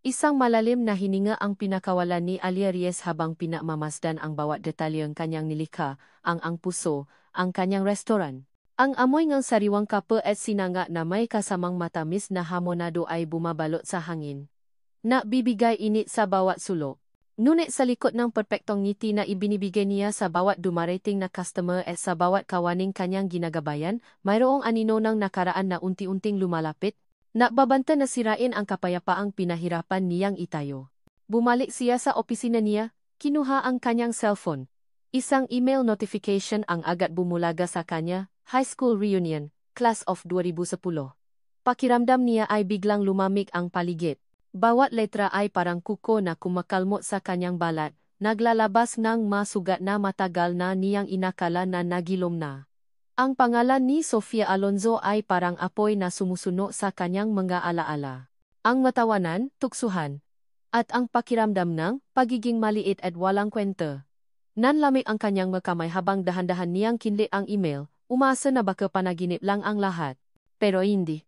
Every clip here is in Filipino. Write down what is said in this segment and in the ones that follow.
Isang malalim na hininga ang pinakawalan ni Alia Reyes habang pinamamasdan ang bawat detalyeng kanyang nilikha, ang puso, ang kanyang restoran. Ang amoy ng sariwang kape at sinanga na may kasamang matamis na hamonado ay bumabalot sa hangin. Bibigay init sa bawat sulok. Ngunit sa likod ng perpektong ngiti na ibinibigay niya sa bawat dumarating na customer at sa bawat kawaning kanyang ginagabayan, mayroong anino ng nakaraan na unti-unting lumalapit. Nakbabanta na sirain ang kapayapaang pinahirapan niyang itayo. Bumalik siya sa opisina niya, kinuha ang kanyang cellphone. Isang email notification ang agad bumulaga sa kanya, High School Reunion, Class of 2010. Pakiramdam niya ay biglang lumamig ang paligid. Bawat letra ay parang kuko na kumakalmot sa kanyang balat, naglalabas ng masugat na matagal na niyang inakala na nagilom na. Ang pangalan ni Sofia Alonzo ay parang apoy na sumusuno sa kanyang mga alaala. Ang matawanan, tuksuhan, at ang pakiramdam ng pagiging maliit at walang kwenta. Nanlamig ang kanyang makamay habang dahan-dahan niyang kinlit ang email, umasa na baka panaginip lang ang lahat. Pero hindi.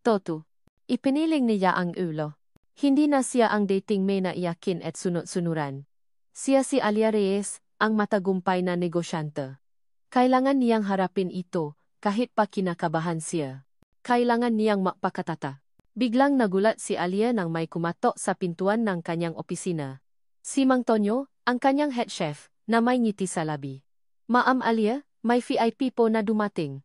Toto. Ipiniling niya ang ulo. Hindi na siya ang dating may na iyakin at sunod-sunuran. Siya si Alia Reyes, ang matagumpay na negosyante. Kailangan niyang harapin ito, kahit pa kinakabahan siya. Kailangan niyang magpakatata. Biglang nagulat si Alia nang may kumatok sa pintuan ng kanyang opisina. Si Mang Tonyo, ang kanyang head chef, na may ngiti sa labi. Ma'am Alia, may VIP po na dumating.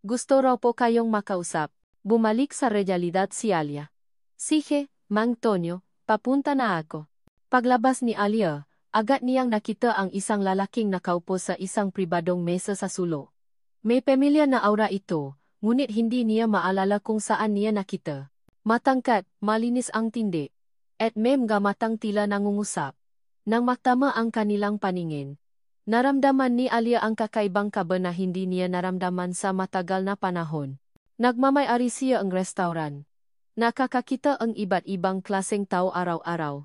Gusto raw po kayong makausap. Bumalik sa realidad si Alia. Sige, Mang Tonyo, papunta na ako. Paglabas ni Alia, agad niyang nakita ang isang lalaking nakaupo sa isang pribadong mesa sa sulok. May pamilya na aura ito, ngunit hindi niya maalala kung saan niya nakita. Matangkat, malinis ang tindi, at may mga matang tila nangungusap. Nang matama ang kanilang paningin, naramdaman ni Alia ang kakaibang kaba na hindi niya naramdaman sa matagal na panahon. Nagmamay-ari siya ang restaurant. Nakakakita ang iba't ibang klaseng tao araw-araw.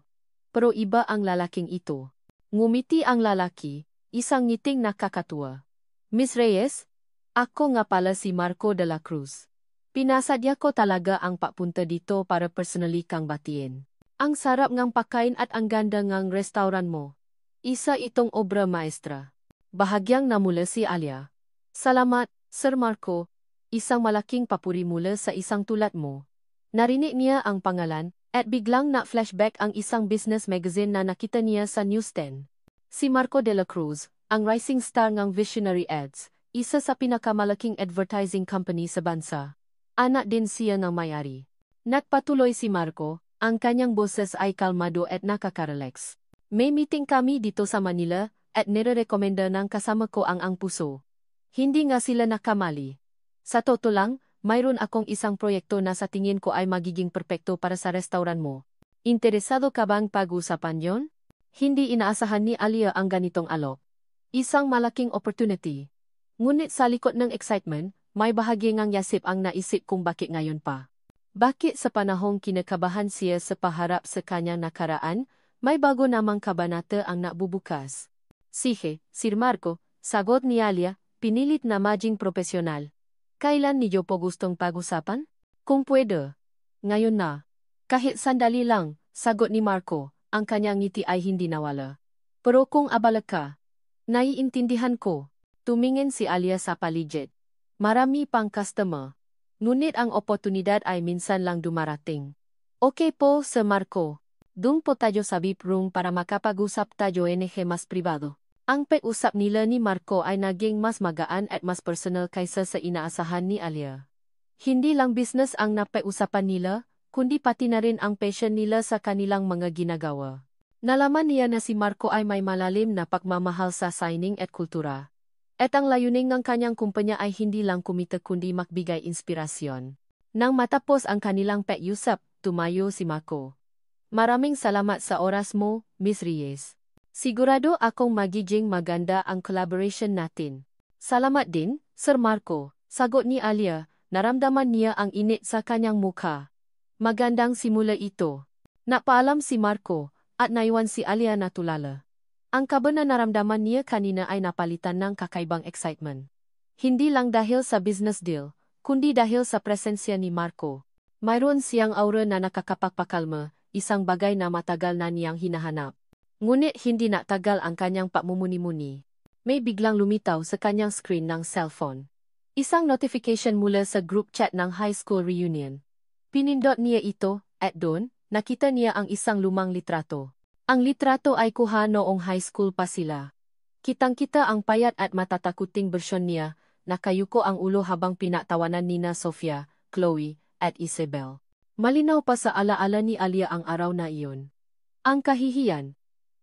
Pero iba ang lalaking ito. Ngumiti ang lalaki, isang ngiting nakakatuwa. Miss Reyes? Ako nga pala si Marco de la Cruz. Pinasadya ko talaga ang papunta dito para personally kang batiin. Ang sarap ngang pakain at ang ganda ngang restaurant mo. Isa itong obra maestra. Bahagyang namula si Alia. Salamat, Sir Marco. Isang malaking papuri mula sa isang tulad mo. Narinig niya ang pangalan, at biglang na-flashback ang isang business magazine na nakita niya sa newsstand. Si Marco de la Cruz, ang rising star ng Visionary Ads, isa sa pinakamalaking advertising company sa bansa. Anak din siya ng may-ari. Nagpatuloy si Marco, ang kanyang boses ay kalmado at nakaka-relax. May meeting kami dito sa Manila, at nire-recommenda ng kasama ko ang puso. Hindi nga sila nakamali. Sa totoo lang, mayroon akong isang proyekto na sa tingin ko ay magiging perpekto para sa restaurant mo. Interesado ka bang pag-usapan yon? Hindi inaasahan ni Alia ang ganitong alok. Isang malaking opportunity. Ngunit sa likod ng excitement, may bahagi ngang yasip ang naisip kung bakit ngayon pa. Bakit sa panahong kinakabahan siya sa paharap sa kanyang nakaraan, may bago namang kabanata ang nabubukas. Sige, Sir Marco, sagot ni Alia, pinilit na maging profesional. Kailan niyo po gustong pag-usapan? Kung pwede. Ngayon na. Kahit sandali lang, sagot ni Marco, ang kanyang ngiti ay hindi nawala. Pero kung abala ka, naiintindihan ko. Tumingin si Alia sa paligid. Marami pang customer. Ngunit ang oportunidad ay minsan lang dumarating. Okay po, Sir Marco. Doon po tayo sa VIP room para makapag-usap tayo mas privado. Ang pag-usap nila ni Marco ay naging mas magaan at mas personal kaysa sa inaasahan ni Alia. Hindi lang business ang napag-usapan nila, kundi pati na rin ang passion nila sa kanilang mga ginagawa. Nalaman niya na si Marco ay may malalim na pagmamahal sa signing at kultura. At ang layunin ng kanyang kumpanya ay hindi lang kumita kundi magbigay inspirasyon. Nang matapos ang kanilang pag-usap, tumayo si Marco. Maraming salamat sa oras mo, Miss Reyes. Sigurado akong magiging maganda ang collaboration natin. Salamat din, Sir Marco, sagot ni Alia, naramdaman niya ang init sa kanyang mukha. Magandang simula ito. Napaalam si Marco, at naiwan si Alia na tulala. Ang kaba na naramdaman niya kanina ay napalitan ng kakaibang excitement. Hindi lang dahil sa business deal, kundi dahil sa presensya ni Marco. Mayroon siyang aura na nakakapagpakalma, isang bagay na matagal na niyang hinahanap. Ngunit hindi na tagal ang kanyang pagmumuni-muni. May biglang lumitaw sa kanyang screen ng cellphone. Isang notification mula sa group chat ng high school reunion. Pinindot niya ito, at doon, nakita niya ang isang lumang litrato. Ang litrato ay kuha noong high school pa sila. Kitang-kita ang payat at matatakuting bersyon niya, nakayuko ang ulo habang pinatawanan nina Sofia, Chloe, at Isabel. Malinaw pa sa alaala ni Alia ang araw na iyon. Ang kahihiyan.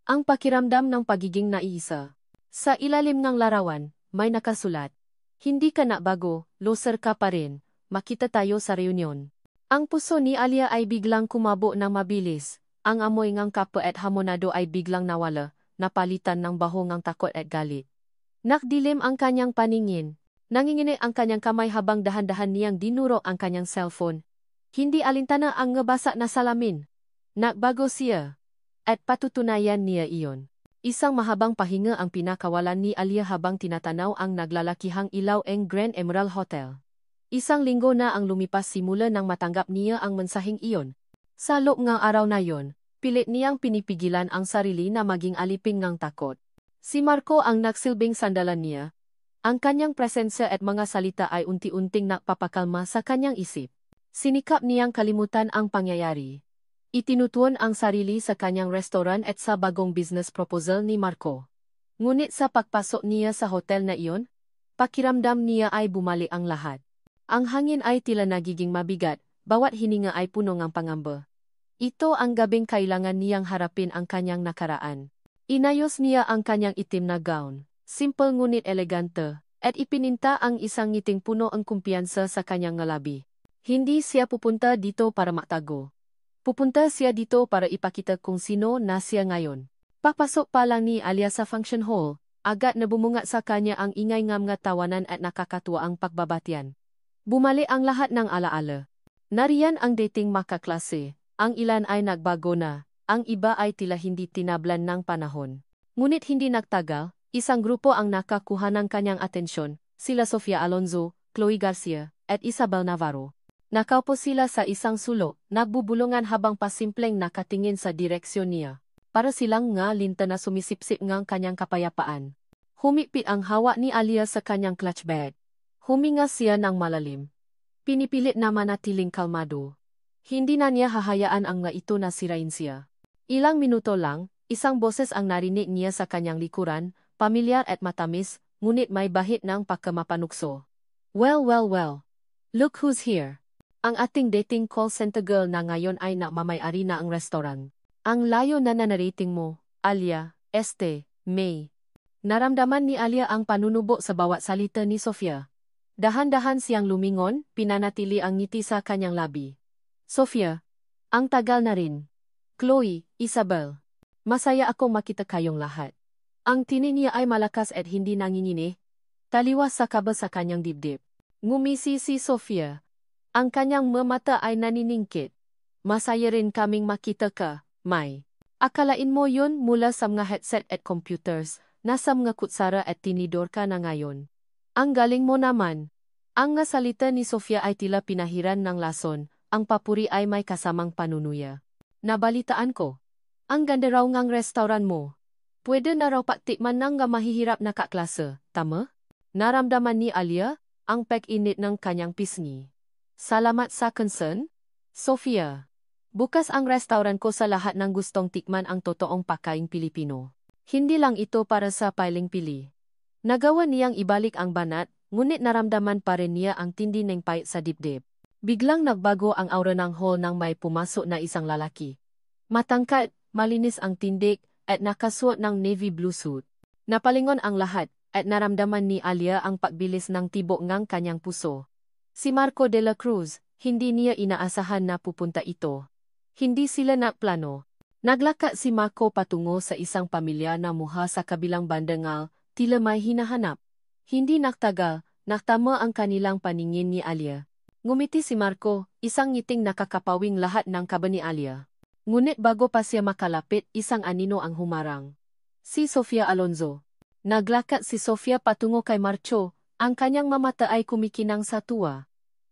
Ang pakiramdam ng pagiging naiisa. Sa ilalim ng larawan, may nakasulat. Hindi ka na bago, loser ka pa rin, makita tayo sa reunion. Ang puso ni Alia ay biglang kumabo ng mabilis. Ang amoy ng kape at hamonado ay biglang nawala, napalitan ng baho ng takot at galit. Nakdilim ang kanyang paningin. Nanginginig ang kanyang kamay habang dahan-dahan niyang dinuro ang kanyang cellphone. Hindi alintana ang ngebasa na salamin. Nagbago siya. At patutunayan niya iyon. Isang mahabang pahinga ang pinakawalan ni Alia habang tinatanaw ang naglalakihang ilaw ng Grand Emerald Hotel. Isang linggo na ang lumipas simula nang matanggap niya ang mensaheng iyon. Sa loob ng araw na iyon, pilit niyang pinipigilan ang sarili na maging alipin ng takot. Si Marco ang nagsilbing sandalan niya. Ang kanyang presensya at mga salita ay unti-unting nagpapakalma sa kanyang isip. Sinikap niyang kalimutan ang pangyayari. Itinutuon ang sarili sa kanyang restaurant at sa bagong business proposal ni Marco. Ngunit sa pagpasok niya sa hotel na iyon, pakiramdam niya ay bumalik ang lahat. Ang hangin ay tila nagiging mabigat, bawat hininga ay puno ng pangamba. Ito ang gabing kailangan niyang harapin ang kanyang nakaraan. Inayos niya ang kanyang itim na gown, simple ngunit elegante, at ipininta ang isang ngiting puno ang kumpiyansa sa kanyang ngalabi. Hindi siya pupunta dito para maktago. Pupunta siya dito para ipakita kung sino na siya ngayon. Papasok pa lang ni Alia sa function hall, agad na bumunga sa kanya ang ingay ng mga tawanan at nakakatuwa ang pagbabatian. Bumalik ang lahat ng alaala. Nariyan ang dating makaklase, ang ilan ay nagbago na, ang iba ay tila hindi tinablan ng panahon. Ngunit hindi nagtagal, isang grupo ang nakakuha ng kanyang atensyon, sila Sofia Alonzo, Chloe Garcia, at Isabel Navarro. Nakaupo sila sa isang sulok, nagbubulungan habang pasimpleng nakatingin sa direksyon niya. Para silang nga linta na sumisipsip ngang kanyang kapayapaan. Humipit ang hawa ni Alia sa kanyang clutch bag. Huminga siya ng malalim. Pinipilit na manatiling kalmado. Hindi na niya hahayaan ang nga ito na sirain siya. Ilang minuto lang, isang boses ang narinig niya sa kanyang likuran, pamilyar at matamis, ngunit may bahid ng pagkamapanukso. Well. Look who's here. Ang ating dating call center girl na ngayon ay nagmamay-ari na ang restaurant. Ang layo na nanarating mo, Alia, May. Naramdaman ni Alia ang panunubo sa bawat salita ni Sofia. Dahan-dahan siyang lumingon, pinanatili ang ngiti sa kanyang labi. Sofia, ang tagal na rin. Chloe, Isabel. Masaya akong makita kayong lahat. Ang tinig niya ay malakas at hindi nanginginig. Taliwas sa kaba sa kanyang dibdib. Ngumisi si Sofia. Ang kanyang mata ay naniningkit. Masaya rin kaming makita ka, May. Akalain mo yun mula sa mga headset at computers, nasa mga kutsara at tinidor ka na ngayon. Ang galing mo naman. Ang nga salita ni Sofia ay tila pinahiran ng lason, ang papuri ay may kasamang panunuya. Nabalitaan ko. Ang ganda raw ngang restaurant mo. Pwede na raw patikman ng nga mahihirap na kaklase, tama? Naramdaman ni Alia, ang pag-init ng kanyang pisngi. Salamat sa concern, Sofia. Bukas ang restaurant ko sa lahat ng gustong tikman ang totoong pagkaing Pilipino. Hindi lang ito para sa piling pili. Nagawa niyang ibalik ang banat, ngunit naramdaman pa rin niya ang tindi ng pait sa dibdib. Biglang nagbago ang aura ng hall nang may pumasok na isang lalaki. Matangkad, malinis ang tindig, at nakasuot ng navy blue suit. Napalingon ang lahat, at naramdaman ni Alia ang pagbilis ng tibok ng kanyang puso. Si Marco de la Cruz, hindi niya inaasahan na pupunta ito. Hindi sila nagplano. Naglakad si Marco patungo sa isang pamilya na muha sa kabilang bandangal, tila may hinahanap. Hindi nagtagal, naktama ang kanilang paningin ni Alia. Ngumiti si Marco, isang ngiting nakakapawing lahat ng kaba ni Alia. Ngunit bago pa siya makalapit, isang anino ang humarang. Si Sofia Alonzo. Naglakad si Sofia patungo kay Marco. Ang kanyang mamata ay kumikinang sa tuwa.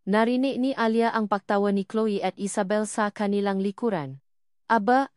Narinig ni Alia ang pagtawa ni Chloe at Isabel sa kanilang likuran. Aba,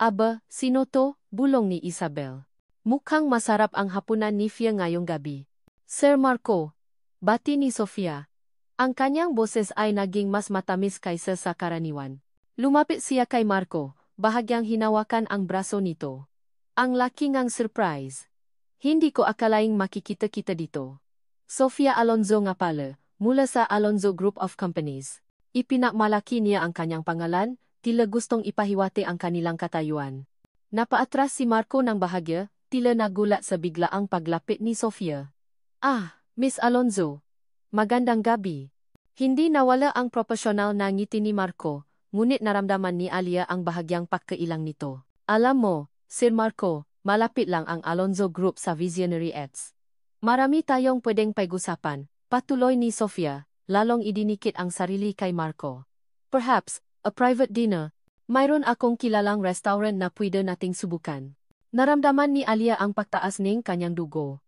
sino to? Bulong ni Isabel. Mukhang masarap ang hapunan ni Fia ngayong gabi. Sir Marco, bati ni Sofia. Ang kanyang boses ay naging mas matamis kaysa sa karaniwan. Lumapit siya kay Marco, bahagyang hinawakan ang braso nito. Ang laki ngang surprise. Hindi ko akalaing makikita kita dito. Sofia Alonzo nga pala, mula sa Alonzo Group of Companies. Ipinakmalaki niya ang kanyang pangalan, tila gustong ipahiwati ang kanilang katayuan. Napaatras si Marco ng bahagya, tila nagulat sa biglaang paglapit ni Sofia. Ah, Miss Alonzo. Magandang gabi. Hindi nawala ang propesyonal na ngiti ni Marco, ngunit naramdaman ni Alia ang bahagyang pagkailang nito. Alam mo, Sir Marco, malapit lang ang Alonzo Group sa Visionary Ads. Marami tayong pwedeng pag-usapan, patuloy ni Sofia, lalong idinikit ang sarili kay Marco. Perhaps, a private dinner. Mayroon akong kilalang restaurant na pwede nating subukan. Naramdaman ni Alia ang pagtaas ng kanyang dugo.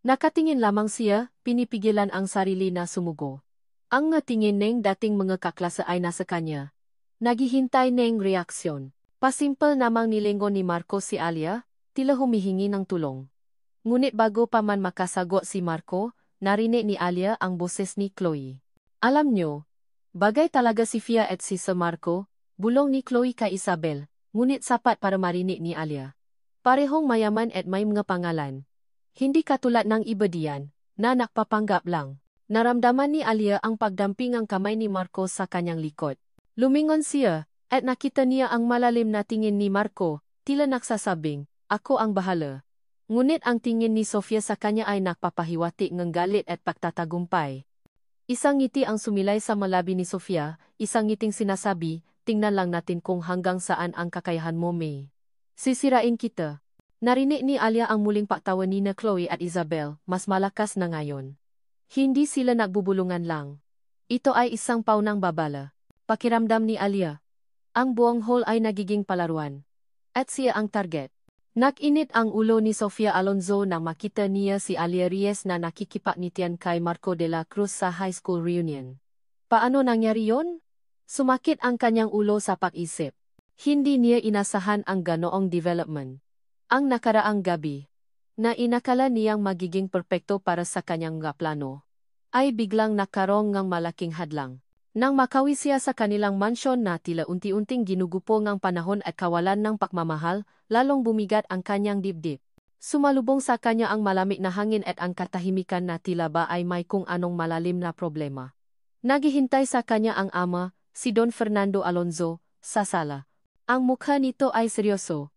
Nakatingin lamang siya, pinipigilan ang sarili na sumugo. Ang tingin ng dating mga kaklase ay nasa kanya. Naghihintay ng reaksyon. Pasimple namang nilingon ni Marco si Alia, tila humihingi ng tulong. Ngunit bago pa man makasagot si Marco, narinig ni Alia ang boses ni Chloe. Alam nyo, bagay talaga si Fia at si Sir Marco, bulong ni Chloe kay Isabel, ngunit sapat para marinig ni Alia. Parehong mayaman at may mga pangalan. Hindi katulad ng iba diyan, na nakpapanggap lang. Naramdaman ni Alia ang pagdamping ang kamay ni Marco sa kanyang likod. Lumingon siya, at nakita niya ang malalim na tingin ni Marco, tila nagsasabing, ako ang bahala. Ngunit ang tingin ni Sofia sa kanya ay nakpapahiwatig ng galit at pagtatagumpay. Isang ngiti ang sumilay sa malabi ni Sofia, isang ngiting sinasabi, tingnan lang natin kung hanggang saan ang kakayahan mo, May. Sisirain kita. Narinig ni Alia ang muling paktawan ni Chloe at Isabel, mas malakas na ngayon. Hindi sila nagbubulungan lang. Ito ay isang paunang babala. Pakiramdam ni Alia. Ang buong hall ay nagiging palaruan. At siya ang target. Nakinit ang ulo ni Sofia Alonzo nang makita niya si Alia Reyes na nakikipagngitian kay Marco de la Cruz sa high school reunion. Paano nangyari yon? Sumakit ang kanyang ulo sa pag-isip. Hindi niya inasahan ang ganoong development. Ang nakaraang gabi, na inakala niyang magiging perpekto para sa kanyang plano, ay biglang nakaroon ng malaking hadlang. Nang makawi siya sa kanilang mansyon na tila unti-unting ginugupo ng panahon at kawalan ng pagmamahal, lalong bumigat ang kanyang dibdib. Sumalubong sa kanya ang malamig na hangin at ang katahimikan na tila ba ay may kung anong malalim na problema. Naghihintay sa kanya ang ama, si Don Fernando Alonzo, sa sala. Ang mukha nito ay seryoso,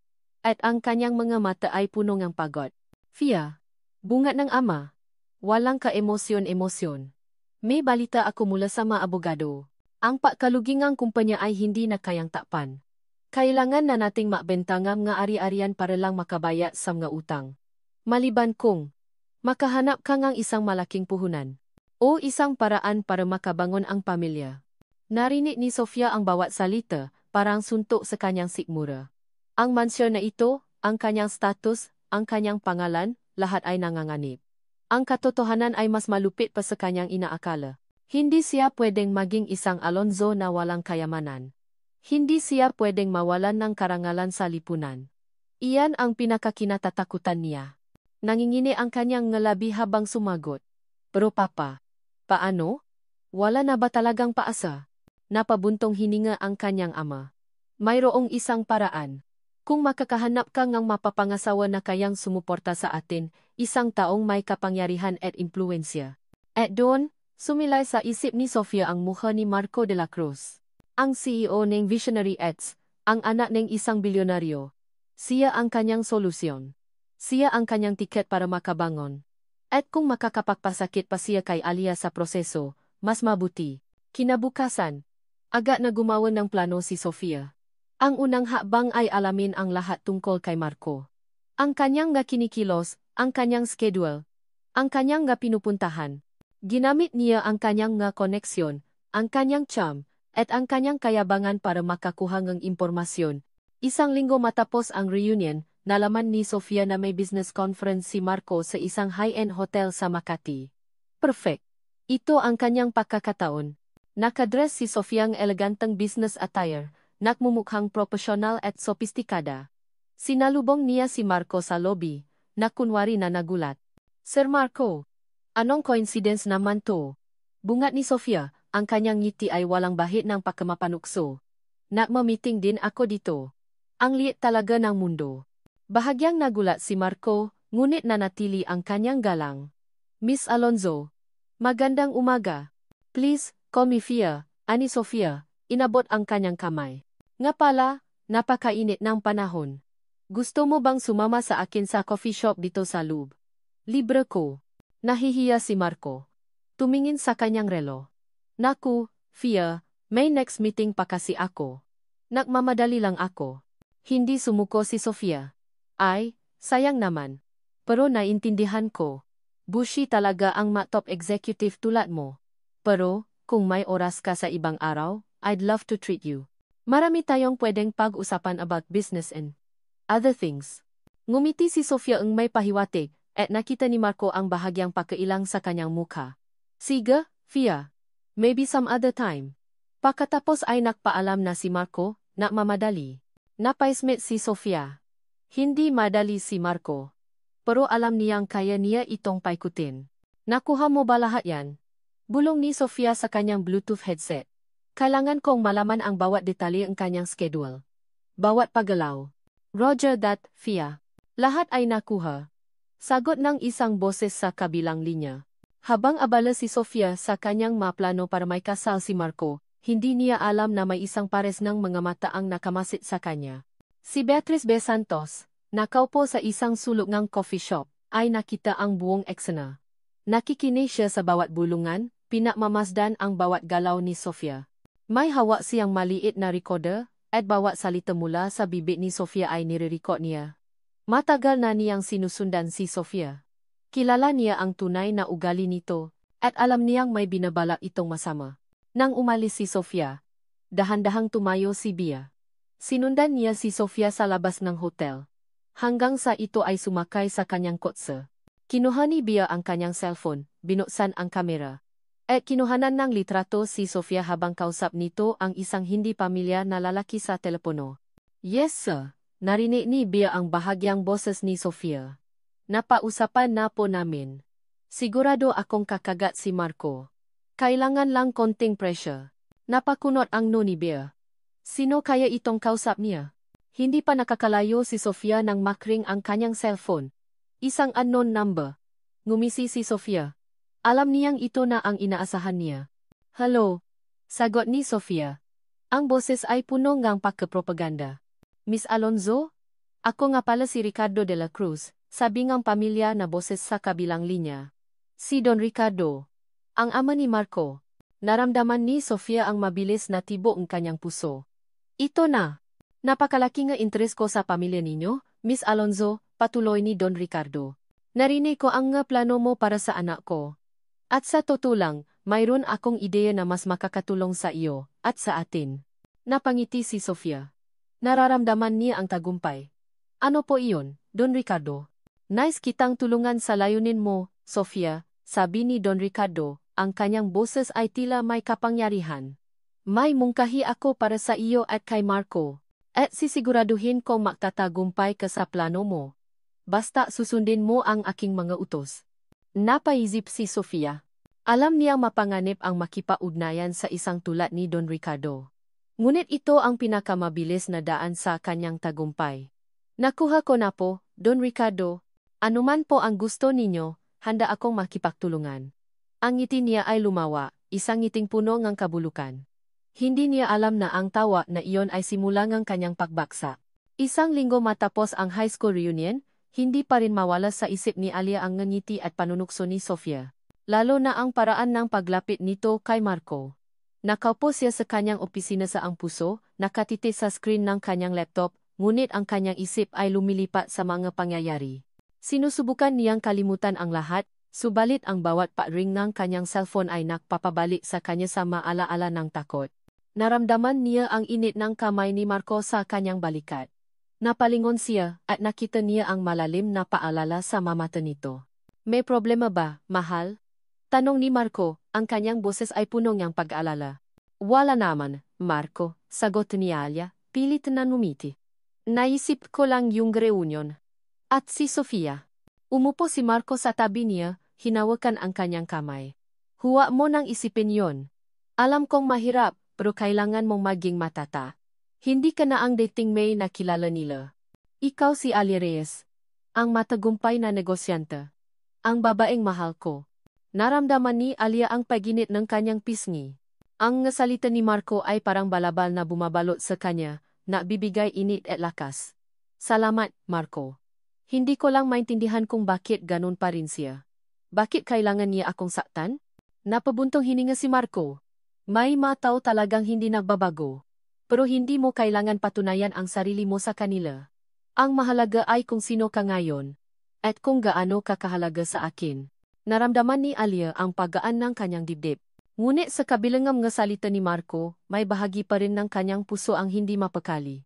at ang kanyang mga mata ay puno ng pagod. Fia, bunga ng ama. Walang ka-emosyon-emosyon. May balita ako mula sa mga abogado. Ang pagkalugingang kumpanya ay hindi na kayang takpan. Kailangan na nating makbentangam nga ari-arian para lang makabayad sa mga utang. Maliban kung makahanap ka ng isang malaking puhunan o isang paraan para makabangon ang pamilya. Narinig ni Sofia ang bawat salita, parang suntok sa kanyang sikmura. Ang mansyon na ito, ang kanyang status, ang kanyang pangalan, lahat ay nanganganib. Ang katotohanan ay mas malupit pa sa kanyang inaakala. Hindi siya pwedeng maging isang Alonzo na walang kayamanan. Hindi siya pwedeng mawalan ng karangalan sa lipunan. Iyan ang pinakakinatatakutan niya. Nangingini ang kanyang ngalabi habang sumagot. Pero papa, paano? Wala na ba talagang paasa? Napabuntong hininga ang kanyang ama. Mayroong isang paraan. Kung makakahanap ka ng mapapangasawa na kayang sumuporta sa atin, isang taong may kapangyarihan at impluensya. At doon, sumilay sa isip ni Sofia ang mukha ni Marco de la Cruz. Ang CEO ng Visionary Ads, ang anak ng isang bilyonaryo. Siya ang kanyang solusyon. Siya ang kanyang tiket para makabangon. At kung makakapagpasakit pa siya kay Alia sa proseso, mas mabuti. Kinabukasan, agad na gumawa ng plano si Sofia. Ang unang hakbang ay alamin ang lahat tungkol kay Marco. Ang kanyang nga kinikilos, ang kanyang schedule, ang kanyang nga pinupuntahan. Ginamit niya ang kanyang nga koneksyon, ang kanyang charm, at ang kanyang kayabangan para makakuha ng impormasyon. Isang linggo matapos ang reunion, nalaman ni Sofia na may business conference si Marco sa isang high-end hotel sa Makati. Perfect. Ito ang kanyang pagkakataon. Nakadress si Sofia ng eleganteng business attire, nakmumukhang profesional at sopistikada. Sinalubong niya si Marco sa lobby, na kunwari na nagulat. Sir Marco, anong coincidence naman to? Bungat ni Sofia, ang kanyang ngiti ay walang bahid ng pagkamapanukso. Nakmamiting din ako dito. Ang liit talaga ng mundo. Bahagyang nagulat si Marco, ngunit nanatili ang kanyang galang. Miss Alonzo, magandang umaga. Please, call me Fia, ani Sofia, inabot ang kanyang kamay. Nga pala, napakainit ng panahon. Gusto mo bang sumama sa akin sa coffee shop dito sa loob? Libre ko. Nahihiya si Marco. Tumingin sa kanyang relo. Naku, Fia, may next meeting pa kasi ako. Nagmamadali lang ako. Hindi sumuko si Sofia. Ay, sayang naman. Pero naintindihan ko. Bushy talaga ang top executive tulad mo. Pero, kung may oras ka sa ibang araw, I'd love to treat you. Marami tayong pwedeng pag-usapan about business and other things. Ngumiti si Sofia ang may pahiwatig, at nakita ni Marco ang bahagyang pagkailang sa kanyang mukha. Sige, Fia. Maybe some other time. Pagkatapos ay nakpaalam na si Marco, na mamadali. Napaismit si Sofia. Hindi madali si Marco. Pero alam niyang kaya niya itong paikutin. Nakuha mo ba lahat yan? Bulong ni Sofia sa kanyang Bluetooth headset. Kailangan kong malaman ang bawat detalye ng kanyang schedule. Bawat paggalaw. Roger that, Fia. Lahat ay nakuha. Sagot ng isang boses sa kabilang linya. Habang abala si Sofia sa kanyang maplano para may kasal si Marco, hindi niya alam na may isang pares ng mga mata ang nakamasit sa kanya. Si Beatrice B. Santos, nakaupo sa isang sulok ng coffee shop, ay nakita ang buong eksena. Nakikinig siya sa bawat bulungan, pinakmamasdan ang bawat galaw ni Sofia. May hawak siyang maliit na recorder, at bawat salita mula sa bibig ni Sofia ay nire-record niya. Matagal na niyang sinusundan si Sofia. Kilala niya ang tunay na ugali nito, at alam niyang may binabalak itong masama. Nang umalis si Sofia, dahan-dahang tumayo si Bia. Sinundan niya si Sofia sa labas ng hotel. Hanggang sa ito ay sumakay sa kanyang kotse. Kinuha ni Bia ang kanyang cellphone, binuksan ang kamera. At kinuhanan ng litrato si Sofia habang kausap nito ang isang hindi pamilyar na lalaki sa telepono. Yes sir, narinig ni Bia ang bahagyang boses ni Sofia. Napausapan na po namin. Sigurado akong kakagat si Marco. Kailangan lang konting pressure. Napakunot ang no ni Bia. Sino kaya itong kausap niya? Hindi pa nakakalayo si Sofia nang makring ang kanyang cellphone. Isang unknown number. Ngumisi si Sofia. Alam niyang ito na ang inaasahan niya. Hello? Sagot ni Sofia. Ang boses ay puno ngang pagkapropaganda. Miss Alonzo? Ako nga pala si Ricardo de la Cruz, sabi ngang pamilya na boses sa kabilang linya. Si Don Ricardo. Ang ama ni Marco. Naramdaman ni Sofia ang mabilis na tibok ng kanyang puso. Ito na. Napakalaki nga interes ko sa pamilya ninyo, Miss Alonzo, patuloy ni Don Ricardo. Narinig ko ang nga plano mo para sa anak ko. At sa totoo lang, mayroon akong ideya na mas makakatulong sa iyo, at sa atin. Napangiti si Sofia. Nararamdaman niya ang tagumpay. Ano po iyon, Don Ricardo? Nice kitang tulungan sa layunin mo, Sofia, sabi ni Don Ricardo, ang kanyang boses ay tila may kapangyarihan. May mungkahi ako para sa iyo at kay Marco, at sisiguraduhin kong magtatagumpay ka sa plano mo. Basta susundin mo ang aking mga utos. Napaisip si Sofia. Alam niyang mapanganib ang makipag-ugnayan sa isang tulad ni Don Ricardo. Ngunit ito ang pinakamabilis na daan sa kanyang tagumpay. Nakuha ko na po, Don Ricardo. Anuman po ang gusto ninyo, handa akong makipagtulungan. Ang ngiti niya ay lumawa, isang ngiting puno ng kabulukan. Hindi niya alam na ang tawa na iyon ay simula ng kanyang pagbaksa. Isang linggo matapos ang high school reunion, hindi pa rin mawala sa isip ni Alia ang ngiti at panunukso ni Sofia. Lalo na ang paraan ng paglapit nito kay Marco. Nakaupo siya sa kanyang opisina sa ang puso, nakatiti sa screen ng kanyang laptop, ngunit ang kanyang isip ay lumilipat sa mga pangyayari. Sinusubukan niyang kalimutan ang lahat, subalit ang bawat pa-ring ng kanyang cellphone ay nakpapabalik sa kanya sa maalaala ng takot. Naramdaman niya ang init ng kamay ni Marco sa kanyang balikat. Napalingon siya at nakita niya ang malalim na paalala sa mamata nito. May problema ba, mahal? Tanong ni Marco, ang kanyang boses ay puno niyang pag-alala. Wala naman, Marco, sagot ni Alia, pilit na ngumiti. Naisip ko lang yung reunion. At si Sofia. Umupo si Marco sa tabi niya, hinawakan ang kanyang kamay. Huwag mo nang isipin yon. Alam kong mahirap, pero kailangan mong maging matata. Hindi ka na ang dating may na kilala nila. Ikaw si Alia Reyes. Ang matagumpay na negosyante. Ang babaeng mahal ko. Naramdaman ni Alia ang paginit ng kanyang pisngi. Ang salita ni Marco ay parang balabal na bumabalot sa kanya, na bibigay init at lakas. Salamat, Marco. Hindi ko lang maintindihan kung bakit ganun pa rin siya. Bakit kailangan niya akong saktan? Napabuntong hininga si Marco. May mga tao talagang hindi nagbabago. Pero hindi mo kailangan patunayan ang sarili mo sa kanila. Ang mahalaga ay kung sino ka ngayon. At kung gaano ka kahalaga sa akin. Naramdaman ni Alia ang paggaan ng kanyang dibdib. Ngunit sa kabilangam ng salita ni Marco, may bahagi pa rin ng kanyang puso ang hindi mapakali.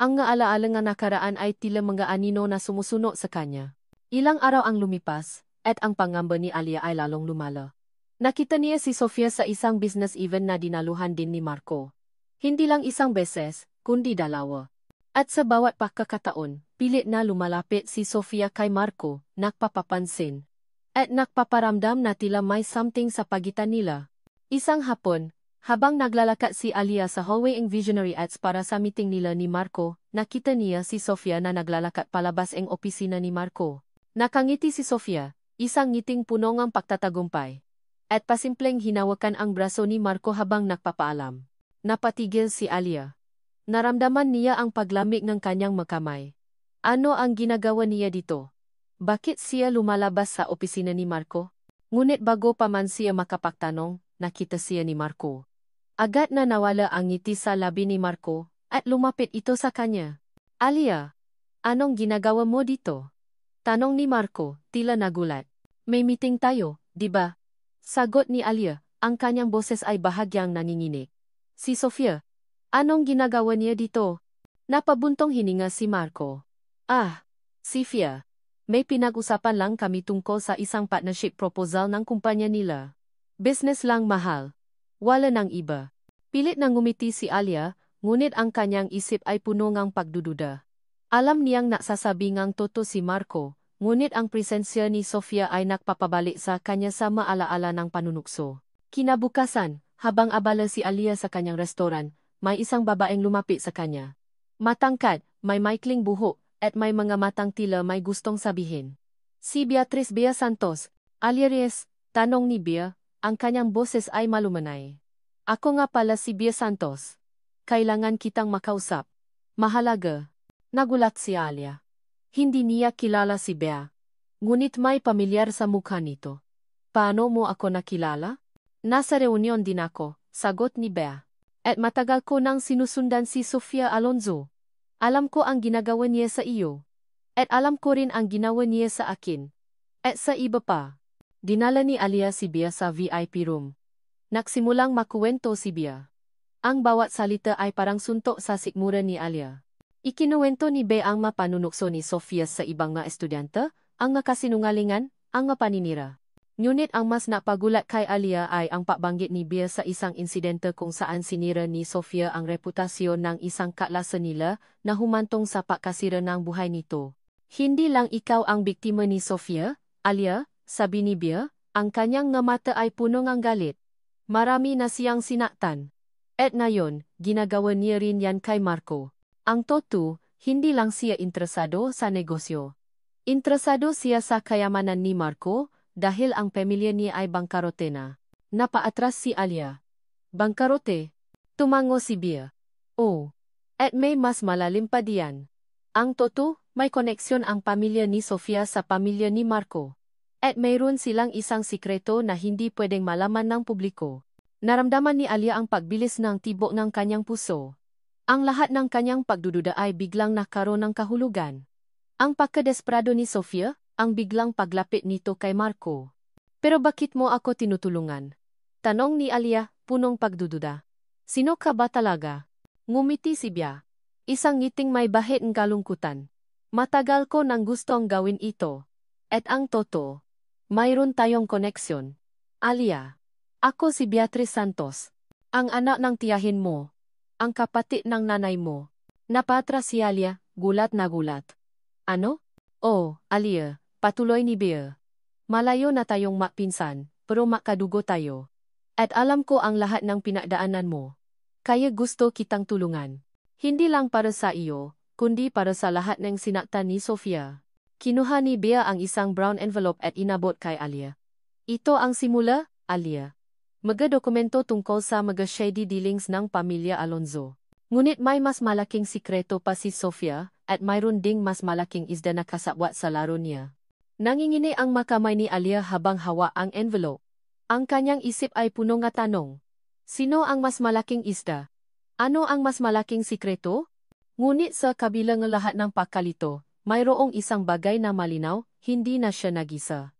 Ang alaala ng nakaraan ay tila mga anino na sumusuno sa kanya. Ilang araw ang lumipas, at ang pangamba ni Alia ay lalong lumala. Nakita niya si Sofia sa isang business event na dinaluhan din ni Marco. Hindi lang isang beses, kundi dalawa. At sa bawat pagkakataon, pilit na lumalapit si Sofia kay Marco, nagpapapansin. At nagpaparamdam na tila may something sa pagitan nila. Isang hapon, habang naglalakad si Alia sa hallway ng Visionary Arts para sa meeting nila ni Marco, nakita niya si Sofia na naglalakad palabas ng opisina ni Marco. Nakangiti si Sofia, isang ngiting puno ng pagtatagumpay. At pasimpleng hinawakan ang braso ni Marco habang nagpapaalam. Napatigil si Alia. Naramdaman niya ang paglamig ng kanyang makamay. Ano ang ginagawa niya dito? Bakit siya lumalabas sa opisina ni Marco? Ngunit bago pa man siya makapagtanong, nakita siya ni Marco. Agad na nawala ang ngiti sa labi ni Marco, at lumapit ito sa kanya. Alia, anong ginagawa mo dito? Tanong ni Marco, tila nagulat. May meeting tayo, di ba? Sagot ni Alia, ang kanyang boses ay bahagyang nanginginig. Si Sofia, anong ginagawa niya dito? Napabuntong hininga si Marco. Sofia. May pinag-usapan lang kami tungkol sa isang partnership proposal ng kumpanya nila. Business lang mahal. Wala nang iba. Pilit na ngumiti si Alia, ngunit ang kanyang isip ay puno ng pagdududa. Alam niyang nasasabi ngang totoo si Marco, ngunit ang presensya ni Sofia ay nagpapabalik sa kanya sa maalaala ng panunukso. Kinabukasan, habang abala si Alia sa kanyang restoran, may isang babaeng lumapit sa kanya. Matangkad, may maikling buhok, at may mga matang tila may gustong sabihin. Si Beatrice Bea Santos, Alia Reyes, tanong ni Bea, ang kanyang boses ay malumanay. Ako nga pala si Bea Santos. Kailangan kitang makausap. Mahalaga. Nagulat si Alia. Hindi niya kilala si Bea. Ngunit may pamilyar sa mukha nito. Paano mo ako nakilala? Nasa reunion din ako, sagot ni Bea. At matagal ko nang sinusundan si Sofia Alonzo. Alam ko ang ginagawa niya sa iyo. At alam ko rin ang ginawa niya sa akin. At sa iba pa. Dinala ni Alia si Bea sa VIP room. Nagsimulang makuwento si Bea. Ang bawat salita ay parang suntok sa sikmura ni Alia. Ikinuwento ni Bea ang mapanunukso ni Sofia sa ibang mga estudyante, ang kasinungalingan, ang paninira. Ngunit ang mas napagulat kay Alia ay ang pagbanggit ni Bea sa isang insidente kung saan sinira ni Sofia ang reputasyon ng isang kaklase nila na humantong sa pagkasira ng buhay nito. Hindi lang ikaw ang biktima ni Sofia, Alia, sabi ni Bea, ang kanyang mata ay puno ng galit. Marami na siyang sinaktan. At ngayon, ginagawa niya rin yan kay Marco. Ang totoo, hindi lang siya interesado sa negosyo. Interesado siya sa kayamanan ni Marco, dahil ang pamilya niya ay bangkarote na. Napaatras si Alia. Bangkarote? Tumango si Bea. Oh. At may mas malalim pa diyan. Ang totoo, may koneksyon ang pamilya ni Sofia sa pamilya ni Marco. At mayroon silang isang sikreto na hindi pwedeng malaman ng publiko. Naramdaman ni Alia ang pagbilis ng tibok ng kanyang puso. Ang lahat ng kanyang pagdududa ay biglang nakaroon ng kahulugan. Ang pagkadesperado ni Sofia, ang biglang paglapit nito kay Marco. Pero bakit mo ako tinutulungan? Tanong ni Alia, punong pagdududa. Sino ka ba talaga? Ngumiti si Bea. Isang ngiting may bahid ng kalungkutan. Matagal ko nang gustong gawin ito. At ang totoo, mayroon tayong koneksyon. Alia. Ako si Beatrice Santos. Ang anak ng tiyahin mo. Ang kapatid ng nanay mo. Napatras si Alia, gulat na gulat. Ano? Oh, Alia, patuloy ni Bea. Malayo na tayong mapinsan, pero makadugo tayo. At alam ko ang lahat ng pinagdaanan mo. Kaya gusto kitang tulungan. Hindi lang para sa iyo, kundi para sa lahat ng sinaktan ni Sofia. Kinuha ni Bea ang isang brown envelope at inabot kay Alia. Ito ang simula, Alia. Mga dokumento tungkol sa mga shady dealings ng pamilya Alonzo. Ngunit may mas malaking sikreto pa si Sofia, at mayroon ding mas malaking isda na kasabwat sa laro niya. Nangingini ang makamay ni Alia habang hawa ang envelope. Ang kanyang isip ay puno ng tanong. Sino ang mas malaking isda? Ano ang mas malaking sikreto? Ngunit sa kabila ng lahat ng pakalito, mayroong isang bagay na malinaw, hindi na siya nag-isa.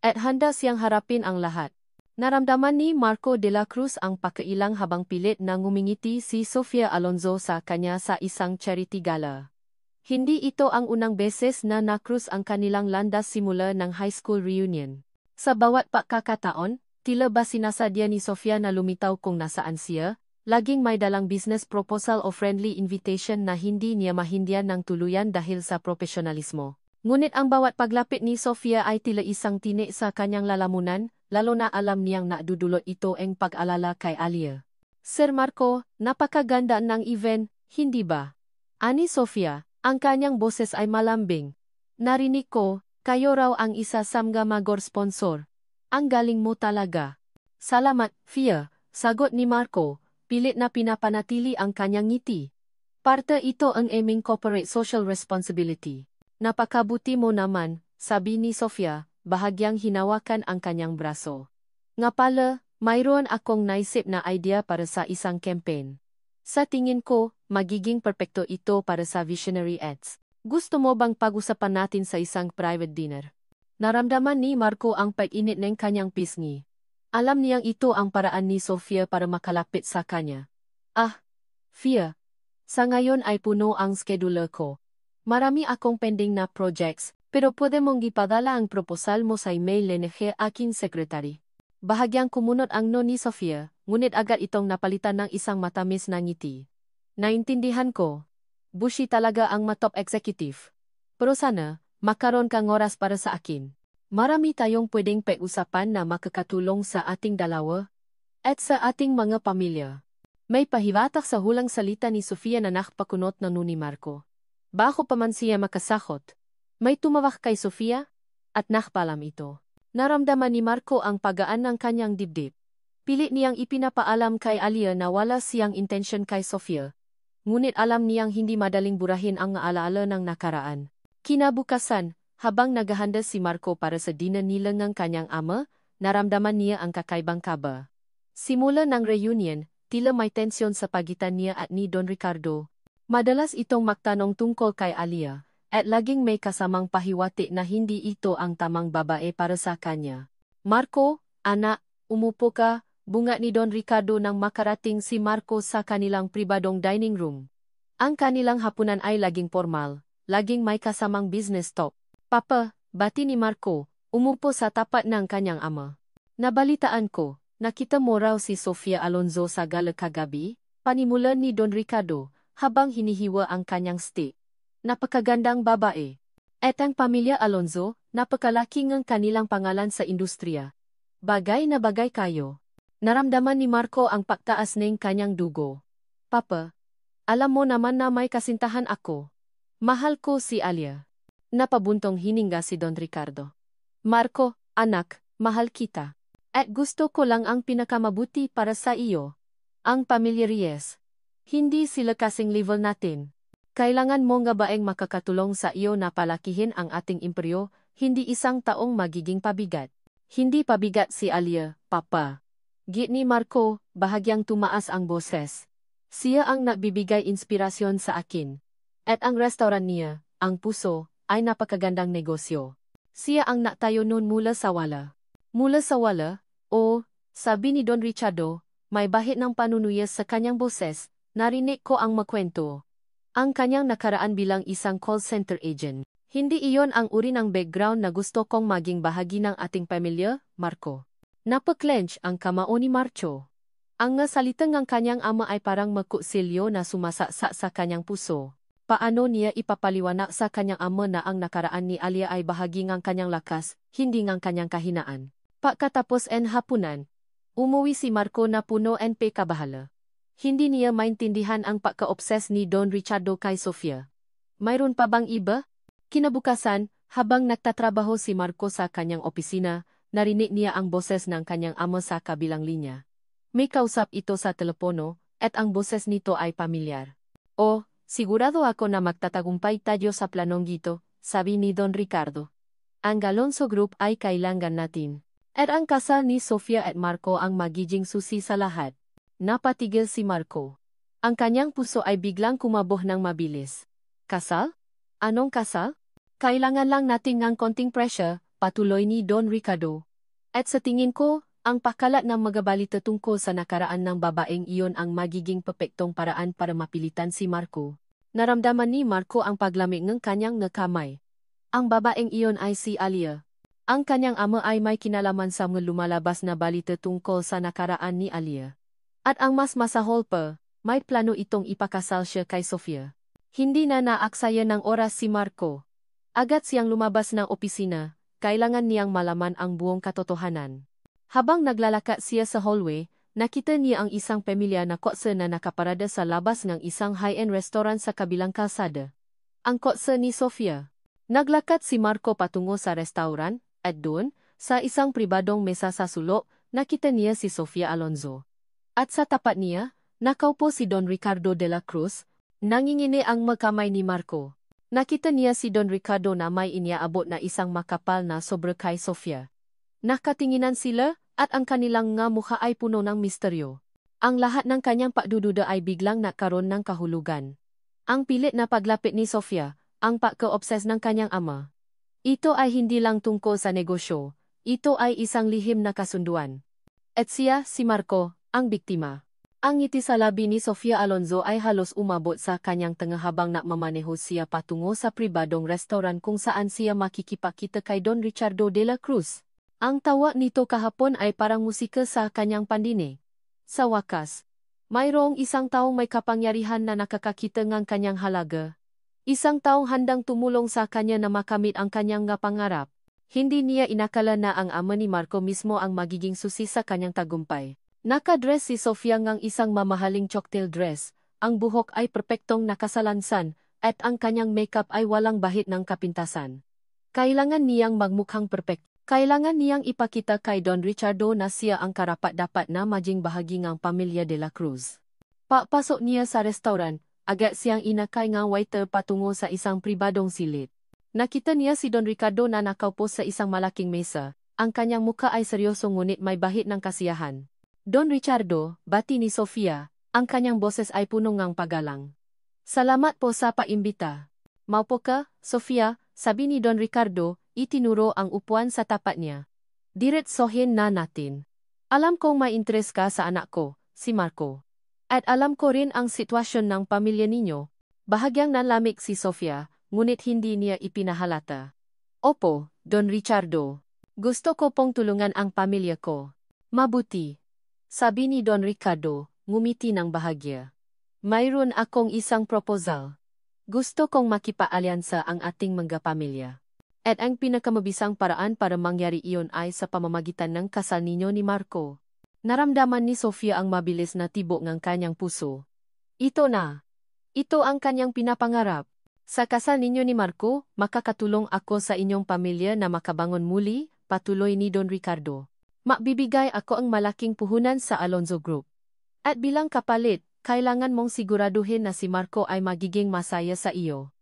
At handa siyang harapin ang lahat. Naramdaman ni Marco de la Cruz ang pakailang habang pilit na ngumingiti si Sofia Alonzo sa kanya sa isang charity gala. Hindi ito ang unang beses na na-cruise ang kanilang landas simula ng high school reunion. Sa bawat pagkakataon, tila ba sinasadya ni Sofia na lumitaw kung nasaan siya, laging may dalang business proposal o friendly invitation na hindi niya mahindihan ng tuluyan dahil sa profesionalismo. Ngunit ang bawat paglapit ni Sofia ay tila isang tinik sa kanyang lalamunan, lalo na alam niyang nadudulot ito ang pag-alala kay Alia. Sir Marco, napakaganda ng event, hindi ba? Ani Sofia, ang kanyang boses ay malambing. Narinig ko, kayo raw ang isa sa mga magor sponsor. Ang galing mo talaga. Salamat, Fia, sagot ni Marco, pilit na pinapanatili ang kanyang ngiti. Parte ito ang aming corporate social responsibility. Napakabuti mo naman, sabi ni Sofia, bahagyang hinawakan ang kanyang braso. Nga pala, mayroon akong naisip na idea para sa isang campaign. Sa tingin ko, magiging perpekto ito para sa visionary ads. Gusto mo bang pag-usapan natin sa isang private dinner? Naramdaman ni Marco ang pag-init ng kanyang pisngi. Alam niyang ito ang paraan ni Sofia para makalapit sa kanya. Ah, Fia. Sa ngayon ay puno ang schedule ko. Marami akong pending na projects, pero pwede mong ipadala ang proposal mo sa email LNG aking secretary. Bahagyang kumunot ang no ni Sofia, ngunit agad itong napalitan ng isang matamis na ngiti. Naintindihan ko. Bushy talaga ang matop executive. Pero sana, makaroon kang oras para sa akin. Marami tayong pwedeng pag-usapan na makakatulong sa ating dalawa at sa ating mga pamilya. May pahiwatak sa hulang salita ni Sofia na nakpakunot na ni Marco. Bako pa man siya makasakot. May tumawak kay Sofia at nakpalam ito. Naramdaman ni Marco ang pagaan ng kanyang dibdib. Pilit niyang ipinapaalam kay Alia na wala siyang intensyon kay Sofia. Ngunit alam niyang hindi madaling burahin ang alaala ng nakaraan. Kinabukasan, habang naghahanda si Marco para sa dinner nila ng kanyang ama, naramdaman niya ang kakaibang kaba. Simula ng reunion, tila may tensyon sa pagitan niya at ni Don Ricardo. Madalas itong magtanong tungkol kay Alia, at laging may kasamang pahiwati na hindi ito ang tamang babae para sa kanya. Marco, anak, umupo ka, bunga ni Don Ricardo nang makarating si Marco sa kanilang pribadong dining room. Ang kanilang hapunan ay laging formal, laging may kasamang business talk. Papa, bati ni Marco, umupo sa tapat ng kanyang ama. Nabalitaan ko, nakita mo raw si Sofia Alonzo sa gala kagabi, panimulan ni Don Ricardo, habang hinihiwa ang kanyang steak. Napakagandang babae. At ang pamilya Alonzo, napakalaki ng kanilang pangalan sa industriya. Bagay na bagay kayo. Naramdaman ni Marco ang pagtaas ng kanyang dugo. Papa, alam mo naman na may kasintahan ako. Mahal ko si Alia. Napabuntong hininga si Don Ricardo. Marco, anak, mahal kita. At gusto ko lang ang pinakamabuti para sa iyo. Ang pamilya Reyes. Hindi sila kasing level natin. Kailangan mo nga baeng makakatulong sa iyo na palakihin ang ating imperyo, hindi isang taong magiging pabigat. Hindi pabigat si Alia, Papa. Git ni Marco, bahagyang tumaas ang boses. Siya ang nagbibigay inspirasyon sa akin. At ang restaurant niya, ang Puso, ay napakagandang negosyo. Siya ang nagtayo noon mula sa wala. Mula sa wala, sabi ni Don Ricardo, may bahid ng panunuyas sa kanyang boses, narinig ko ang makwento. Ang kanyang nakaraan bilang isang call center agent. Hindi iyon ang uri ng background na gusto kong maging bahagi ng ating pamilya, Marco. Napaklench ang kamao ni Marco. Ang nga salita ng kanyang ama ay parang magkutsilyo na sumasaksak sa kanyang puso. Paano niya ipapaliwanag sa kanyang ama na ang nakaraan ni Alia ay bahagi ng kanyang lakas, hindi ng kanyang kahinaan? Pagkatapos hapunan, umuwi si Marco na puno kabahala. Hindi niya maintindihan ang pagka-obses ni Don Ricardo kay Sofia. Mayroon pa bang iba? Kinabukasan, habang nagtatrabaho si Marco sa kanyang opisina, narinig niya ang boses ng kanyang ama sa kabilang linya. May kausap ito sa telepono, at ang boses nito ay pamilyar. "Oh, sigurado ako na magtatagumpay tayo sa planong gito," sabi ni Don Ricardo. "Ang Alonso Group ay kailangan natin. At ang kasal ni Sofia at Marco ang magiging susi sa lahat." Napatigil si Marco. Ang kanyang puso ay biglang kumaboh ng mabilis. "Kasal? Anong kasal? Kailangan lang natin ng konting pressure," patuloy ni Don Ricardo. "At sa tingin ko, ang pakalat ng mga balita tungkol sa nakaraan ng babaeng iyon ang magiging pepektong paraan para mapilitan si Marco." Naramdaman ni Marco ang paglamig ng kanyang kamay. Ang babaeng iyon ay si Alia. Ang kanyang ama ay may kinalaman sa mga lumalabas na balita tungkol sa nakaraan ni Alia. At ang mas masahol pa, may plano itong ipakasal siya kay Sofia. Hindi na naaksaya ng oras si Marco. Agad siyang lumabas ng opisina, kailangan niyang malaman ang buong katotohanan. Habang naglalakad siya sa hallway, nakita niya ang isang pamilya na kotse na nakaparada sa labas ng isang high-end restaurant sa kabilang kalsada. Ang kotse ni Sofia. Naglakad si Marco patungo sa restaurant, at doon, sa isang pribadong mesa sa sulok, nakita niya si Sofia Alonzo. At sa tapat niya, nakaupo si Don Ricardo de la Cruz, nangingini ang magkamay ni Marco. Nakita niya si Don Ricardo na may iniaabot na isang makapal na sobre kay Sofia. Nakatinginan sila, at ang kanilang nga mukha ay puno ng misteryo. Ang lahat ng kanyang pagdududa ay biglang nagkaroon ng kahulugan. Ang pilit na paglapit ni Sofia, ang pagka-obses ng kanyang ama. Ito ay hindi lang tungkol sa negosyo, ito ay isang lihim na kasunduan. At siya, si Marco, ang biktima. Ang ngiti sa labi ni Sofia Alonzo ay halos umabot sa kanyang tenga habang nakmamaneho siya patungo sa pribadong restaurant kung saan siya makikipakita kay Don Ricardo de la Cruz. Ang tawa nito kahapon ay parang musika sa kanyang pandinig. Sa wakas, mayroong isang taong may kapangyarihan na nakakakita ng kanyang halaga. Isang taong handang tumulong sa kanya na makamit ang kanyang pangarap. Hindi niya inakala na ang ama ni Marco mismo ang magiging susi sa kanyang tagumpay. Nakadress si Sofia ng isang mamahaling cocktail dress, ang buhok ay perpektong nakasalansan, at ang kanyang makeup ay walang bahid ng kapintasan. Kailangan niyang magmukhang perpekto. Kailangan niyang ipakita kay Don Ricardo na siya ang karapat-dapat na maging bahagi ng pamilya de la Cruz. Papasok niya sa restaurant, agad siyang inakay ng waiter patungo sa isang pribadong silid. Nakita niya si Don Ricardo na nakaupo sa isang malaking mesa. Ang kanyang mukha ay seryoso ngunit may bahid ng kasiyahan. "Don Ricardo," bati ni Sofia, ang kanyang boses ay puno ng paggalang. "Salamat po sa paimbita." "Maupo ka, Sofia," sabi ni Don Ricardo, itinuro ang upuan sa tapat niya. "Diretsohin na natin. Alam kong may interes ka sa anak ko, si Marco. At alam ko rin ang sitwasyon ng pamilya ninyo." Bahagyang nanlamig si Sofia, ngunit hindi niya ipinahalata. "Opo, Don Ricardo. Gusto ko pong tulungan ang pamilya ko." "Mabuti," sabi ni Don Ricardo, ngumiti ng bahagya. "Mayroon akong isang proposal. Gusto kong makipaalyansa ang ating mga pamilya. At ang pinakamabisang paraan para mangyari iyon ay sa pamamagitan ng kasal ninyo ni Marco." Naramdaman ni Sofia ang mabilis na tibok ng kanyang puso. Ito na. Ito ang kanyang pinapangarap. "Sa kasal ninyo ni Marco, makakatulong ako sa inyong pamilya na makabangon muli," patuloy ni Don Ricardo. "Magbibigay ako ang malaking puhunan sa Alonzo Group. At bilang kapalit, kailangan mong siguraduhin na si Marco ay magiging masaya sa iyo.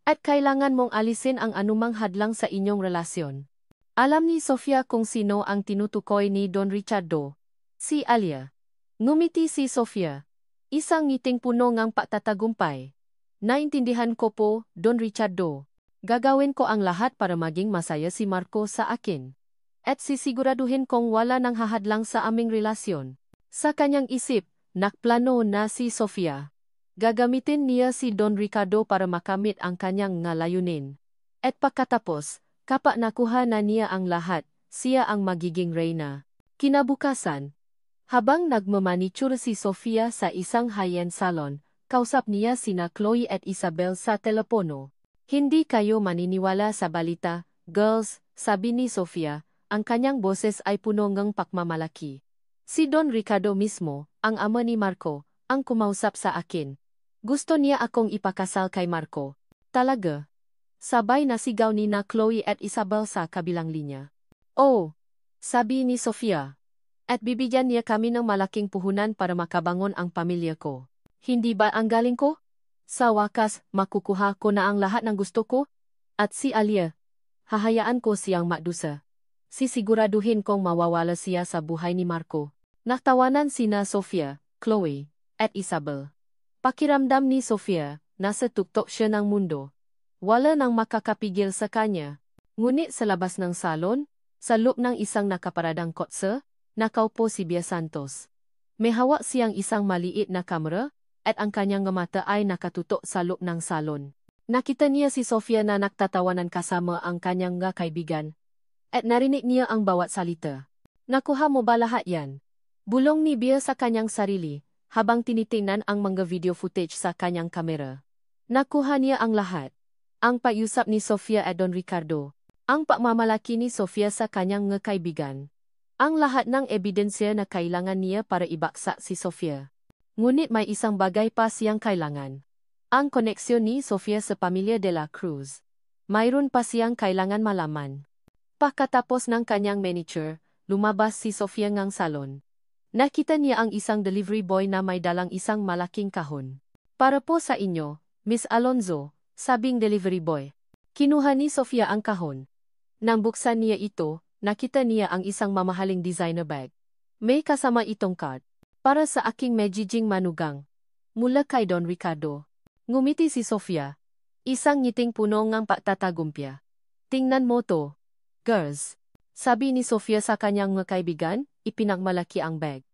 At kailangan mong alisin ang anumang hadlang sa inyong relasyon." Alam ni Sofia kung sino ang tinutukoy ni Don Ricardo. Si Alia. Ngumiti si Sofia. Isang ngiting puno ng pagtatagumpay. "Naintindihan ko po, Don Ricardo. Gagawin ko ang lahat para maging masaya si Marco sa akin. At sisiguraduhin kong wala nang hahadlang sa aming relasyon." Sa kanyang isip, nakplano na si Sofia. Gagamitin niya si Don Ricardo para makamit ang kanyang layunin. At pagkatapos, kapag nakuha na niya ang lahat, siya ang magiging reyna. Kinabukasan, Habang nagmamanicure si Sofia sa isang high-end salon, kausap niya sina Chloe at Isabel sa telepono. Hindi kayo maniniwala sa balita, girls, sabi ni Sofia, ang kanyang boses ay puno ng pagmamalaki. Si Don Ricardo mismo, ang ama ni Marco, ang kumausap sa akin. Gusto niya akong ipakasal kay Marco. Talaga? Sabay nasigaw ni na Chloe at Isabel sa kabilang linya. Oh, sabi ni Sofia. At bibigyan niya kami ng malaking puhunan para makabangon ang pamilya ko. Hindi ba ang galing ko? Sa wakas, makukuha ko na ang lahat ng gusto ko? At si Alia, hahayaan ko siyang madusa. Sisiguraduhin kong mawawala siya sa buhay ni Marco. Naktawanan sina Sofia, Chloe, at Isabel. Pakiramdam ni Sofia, nasa tuktok siya ng mundo. Wala nang makakapigil sa kanya. Ngunit sa labas ng salon, sa loob ng isang nakaparadang kotse, nakaupo si Bea Santos. May hawak siyang isang maliit na kamera, at ang kanyang mata ay nakatutok sa loob ng salon. Nakita niya si Sofia na nagtatawanan kasama ang kanyang kaibigan. At narinig niya ang bawat salita. Nakuha mo ba lahat yan? Bulong ni Bea sa kanyang sarili, habang tinitingnan ang mga video footage sa kanyang kamera. Nakuha niya ang lahat. Ang pag-usap ni Sofia at Don Ricardo. Ang pagmamalaki ni Sofia sa kanyang kaibigan. Ang lahat ng ebidensya na kailangan niya para ibaksak si Sofia. Ngunit may isang bagay pa siyang kailangan. Ang koneksyon ni Sofia sa pamilya de la Cruz. Mayroon pa siyang kailangan malaman. Pagkatapos ng kanyang manicure, lumabas si Sofia ngang salon. Nakita niya ang isang delivery boy na may dalang isang malaking kahon. Para po sa inyo, Miss Alonzo, sabing delivery boy. Kinuha ni Sofia ang kahon. Nang buksan niya ito, nakita niya ang isang mamahaling designer bag. May kasama itong card. Para sa aking mejijing manugang. Mula kay Don Ricardo. Ngumiti si Sofia. Isang ngiting puno ng pagtatagumpya. Tingnan mo to. Girls. Sabi ni Sofia sa kanyang kaibigan, ipinagmalaki ang bag.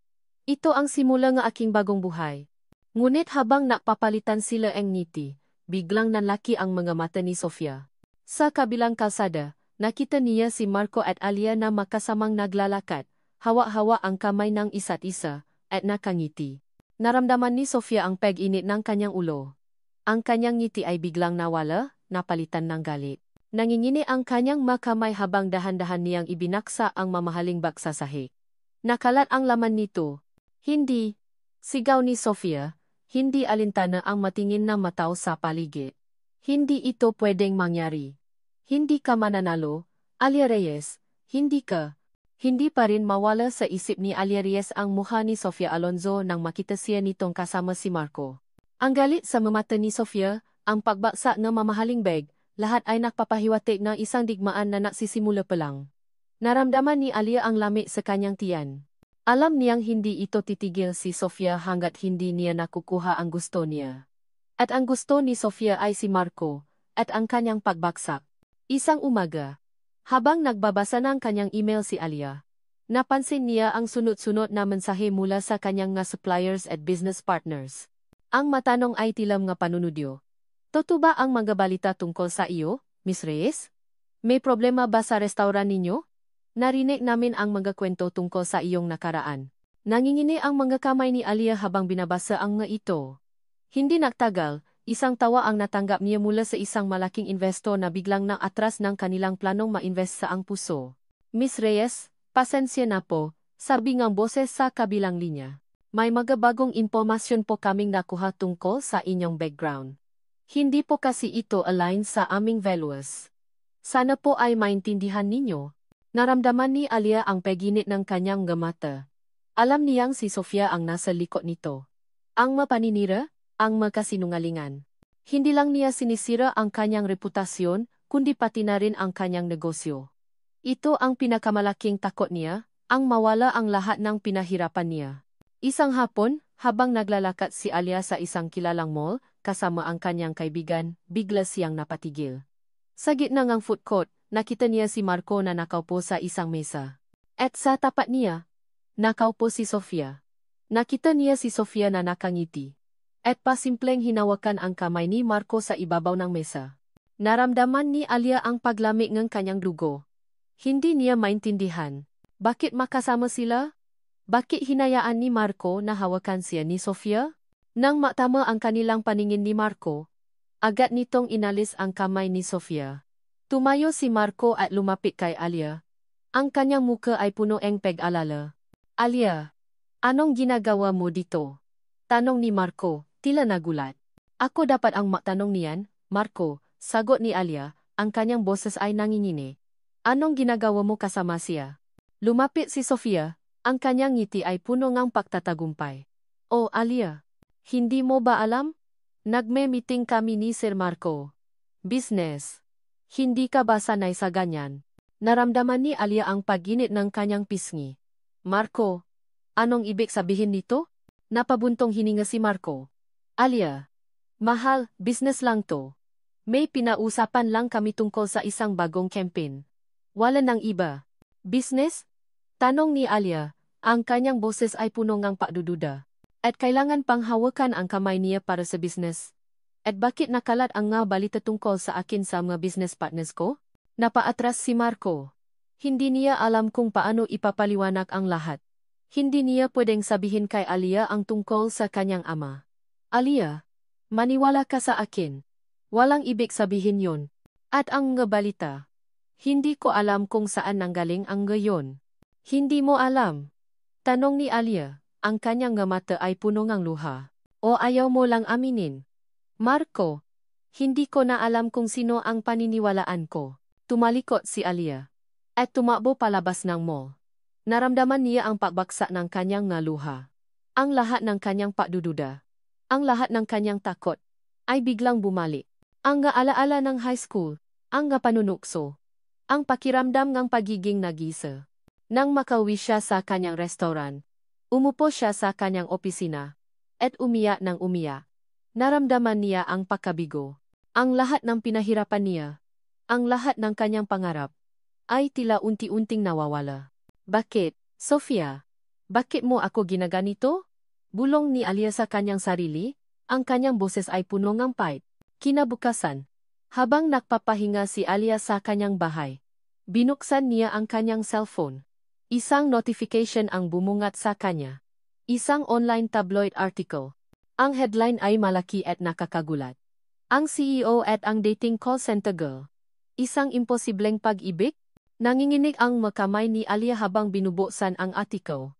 Ito ang simula ng aking bagong buhay. Ngunit habang nakpapalitan sila ang ngiti, biglang nanlaki ang mga mata ni Sofia. Sa kabilang kalsada, nakita niya si Marco at Alia na makasamang naglalakad, hawa-hawa ang kamay ng isa't isa, at nakangiti. Naramdaman ni Sofia ang pag-init ng kanyang ulo. Ang kanyang ngiti ay biglang nawala, napalitan ng galit. Nangingini ang kanyang makamay habang dahan-dahan niyang ibinaksa ang mamahaling bag sa sahig. Nakalat ang laman nito. Hindi. Sigaw ni Sofia, hindi alintana ang matingin na mataw sa paligid. Hindi ito pwedeng mangyari. Hindi ka mananalo, Alia Reyes, hindi ka. Hindi pa rin mawala sa isip ni Alia Reyes ang mukha ni Sofia Alonzo nang makita siya nitong kasama si Marco. Ang galit sa mata ni Sofia, ang pagbaksa ng mamahaling bag, lahat ay nagpapahiwatig ng isang digmaan na nagsisimula pa lang. Naramdaman ni Alia ang lamig sa kanyang tiyan. Alam niyang hindi ito titigil si Sofia hanggat hindi niya nakukuha ang gusto niya. At ang gusto ni Sofia ay si Marco, at ang kanyang pagbaksak. Isang umaga, habang nagbabasa ng kanyang email si Alia, napansin niya ang sunod-sunod na mensahe mula sa kanyang suppliers at business partners. Ang matanong ay tilam nga panunudyo. Totoo ba ang mga balita tungkol sa iyo, Miss Reyes? May problema ba sa restaurant ninyo? Narinig namin ang mga kwento tungkol sa iyong nakaraan. Nangingini ang mga kamay ni Alia habang binabasa ang nga ito. Hindi nagtagal, isang tawa ang natanggap niya mula sa isang malaking investor na biglang nang atras ng kanilang planong ma-invest sa ang puso. Miss Reyes, pasensya na po, sabi ng boses sa kabilang linya. May mga bagong impormasyon po kaming nakuha tungkol sa inyong background. Hindi po kasi ito align sa aming values. Sana po ay maintindihan ninyo. Naramdaman ni Alia ang paginit ng kanyang mata. Alam niyang si Sofia ang nasa likod nito. Ang mapaninira, ang makasinungalingan. Hindi lang niya sinisira ang kanyang reputasyon, kundi pati na rin ang kanyang negosyo. Ito ang pinakamalaking takot niya, ang mawala ang lahat ng pinahirapan niya. Isang hapon, habang naglalakad si Alia sa isang kilalang mall, kasama ang kanyang kaibigan, bigla siyang napatigil. Sa gitna ng food court, nakita niya si Marco na nakaupo sa isang mesa. At sa tapat niya, nakaupo si Sofia. Nakita niya si Sofia na nakangiti. At pasimpleng hinawakan ang kamay ni Marco sa ibabaw ng mesa. Naramdaman ni Alia ang paglamig ng kanyang dugo. Hindi niya maintindihan. Bakit makasama sila? Bakit hinayaan ni Marco na hawakan siya ni Sofia? Nang matama ang kanilang paningin ni Marco, agad nitong inalis ang kamay ni Sofia. Tumayo si Marco at lumapit kay Alia. Ang kanyang muka ay puno ng pag-alala. Alia, anong ginagawa mo dito? Tanong ni Marco, tila nagulat. Ako dapat ang magtanong niyan, Marco, sagot ni Alia, ang kanyang boses ay nangingini. Anong ginagawa mo kasama siya? Lumapit si Sofia, ang kanyang ngiti ay puno ng pagtatagumpay. Oh Alia, hindi mo ba alam? Nagme-meeting kami ni Sir Marco. Business. Hindi ka ba sanay sa ganyan? Naramdaman ni Alia ang paginit ng kanyang pisngi. Marco, anong ibig sabihin nito? Napabuntong hininga si Marco. Alia, mahal, business lang to. May pinausapan lang kami tungkol sa isang bagong campaign. Wala nang iba. Business? Tanong ni Alia, ang kanyang boses ay puno ng pagdududa. At kailangan pang hawakan ang kamay niya para sa business. At bakit nakalat ang nga balita tungkol sa akin sa mga business partners ko? Napaatras si Marco. Hindi niya alam kung paano ipapaliwanag ang lahat. Hindi niya pwedeng sabihin kay Alia ang tungkol sa kanyang ama. Alia, maniwala ka sa akin. Walang ibig sabihin yon. At ang nga balita. Hindi ko alam kung saan nanggaling ang gayon. Hindi mo alam? Tanong ni Alia, ang kanyang nga mata ay puno ng luha. O ayaw mo lang aminin? Marco, hindi ko na alam kung sino ang paniniwalaan ko. Tumalikot si Alia. At tumakbo palabas ng mall. Naramdaman niya ang pagbagsak ng kanyang nga luha. Ang lahat ng kanyang pagdududa. Ang lahat ng kanyang takot. Ay biglang bumalik. Ang nga alaala ng high school. Ang nga panunukso. Ang pakiramdam ng pagiging nag-isa. Nang makauwi siya sa kanyang restaurant, umupo siya sa kanyang opisina, at umiyak ng umiyak. Naramdaman niya ang pagkabigo. Ang lahat ng pinahirapan niya, ang lahat ng kanyang pangarap, ay tila unti-unting nawawala. Bakit, Sofia? Bakit mo ako ginaganito? Bulong ni Alia sa kanyang sarili, ang kanyang boses ay puno ng pait. Kinabukasan, habang nagpapahinga si Alia sa kanyang bahay, binuksan niya ang kanyang cellphone. Isang notification ang bumungat sa kanya. Isang online tabloid article. Ang headline ay malaki at nakakagulat. Ang CEO at ang dating call center girl. Isang imposibleng pag-ibig? Nanginginig ang makamay ni Alia habang binubuksan ang article.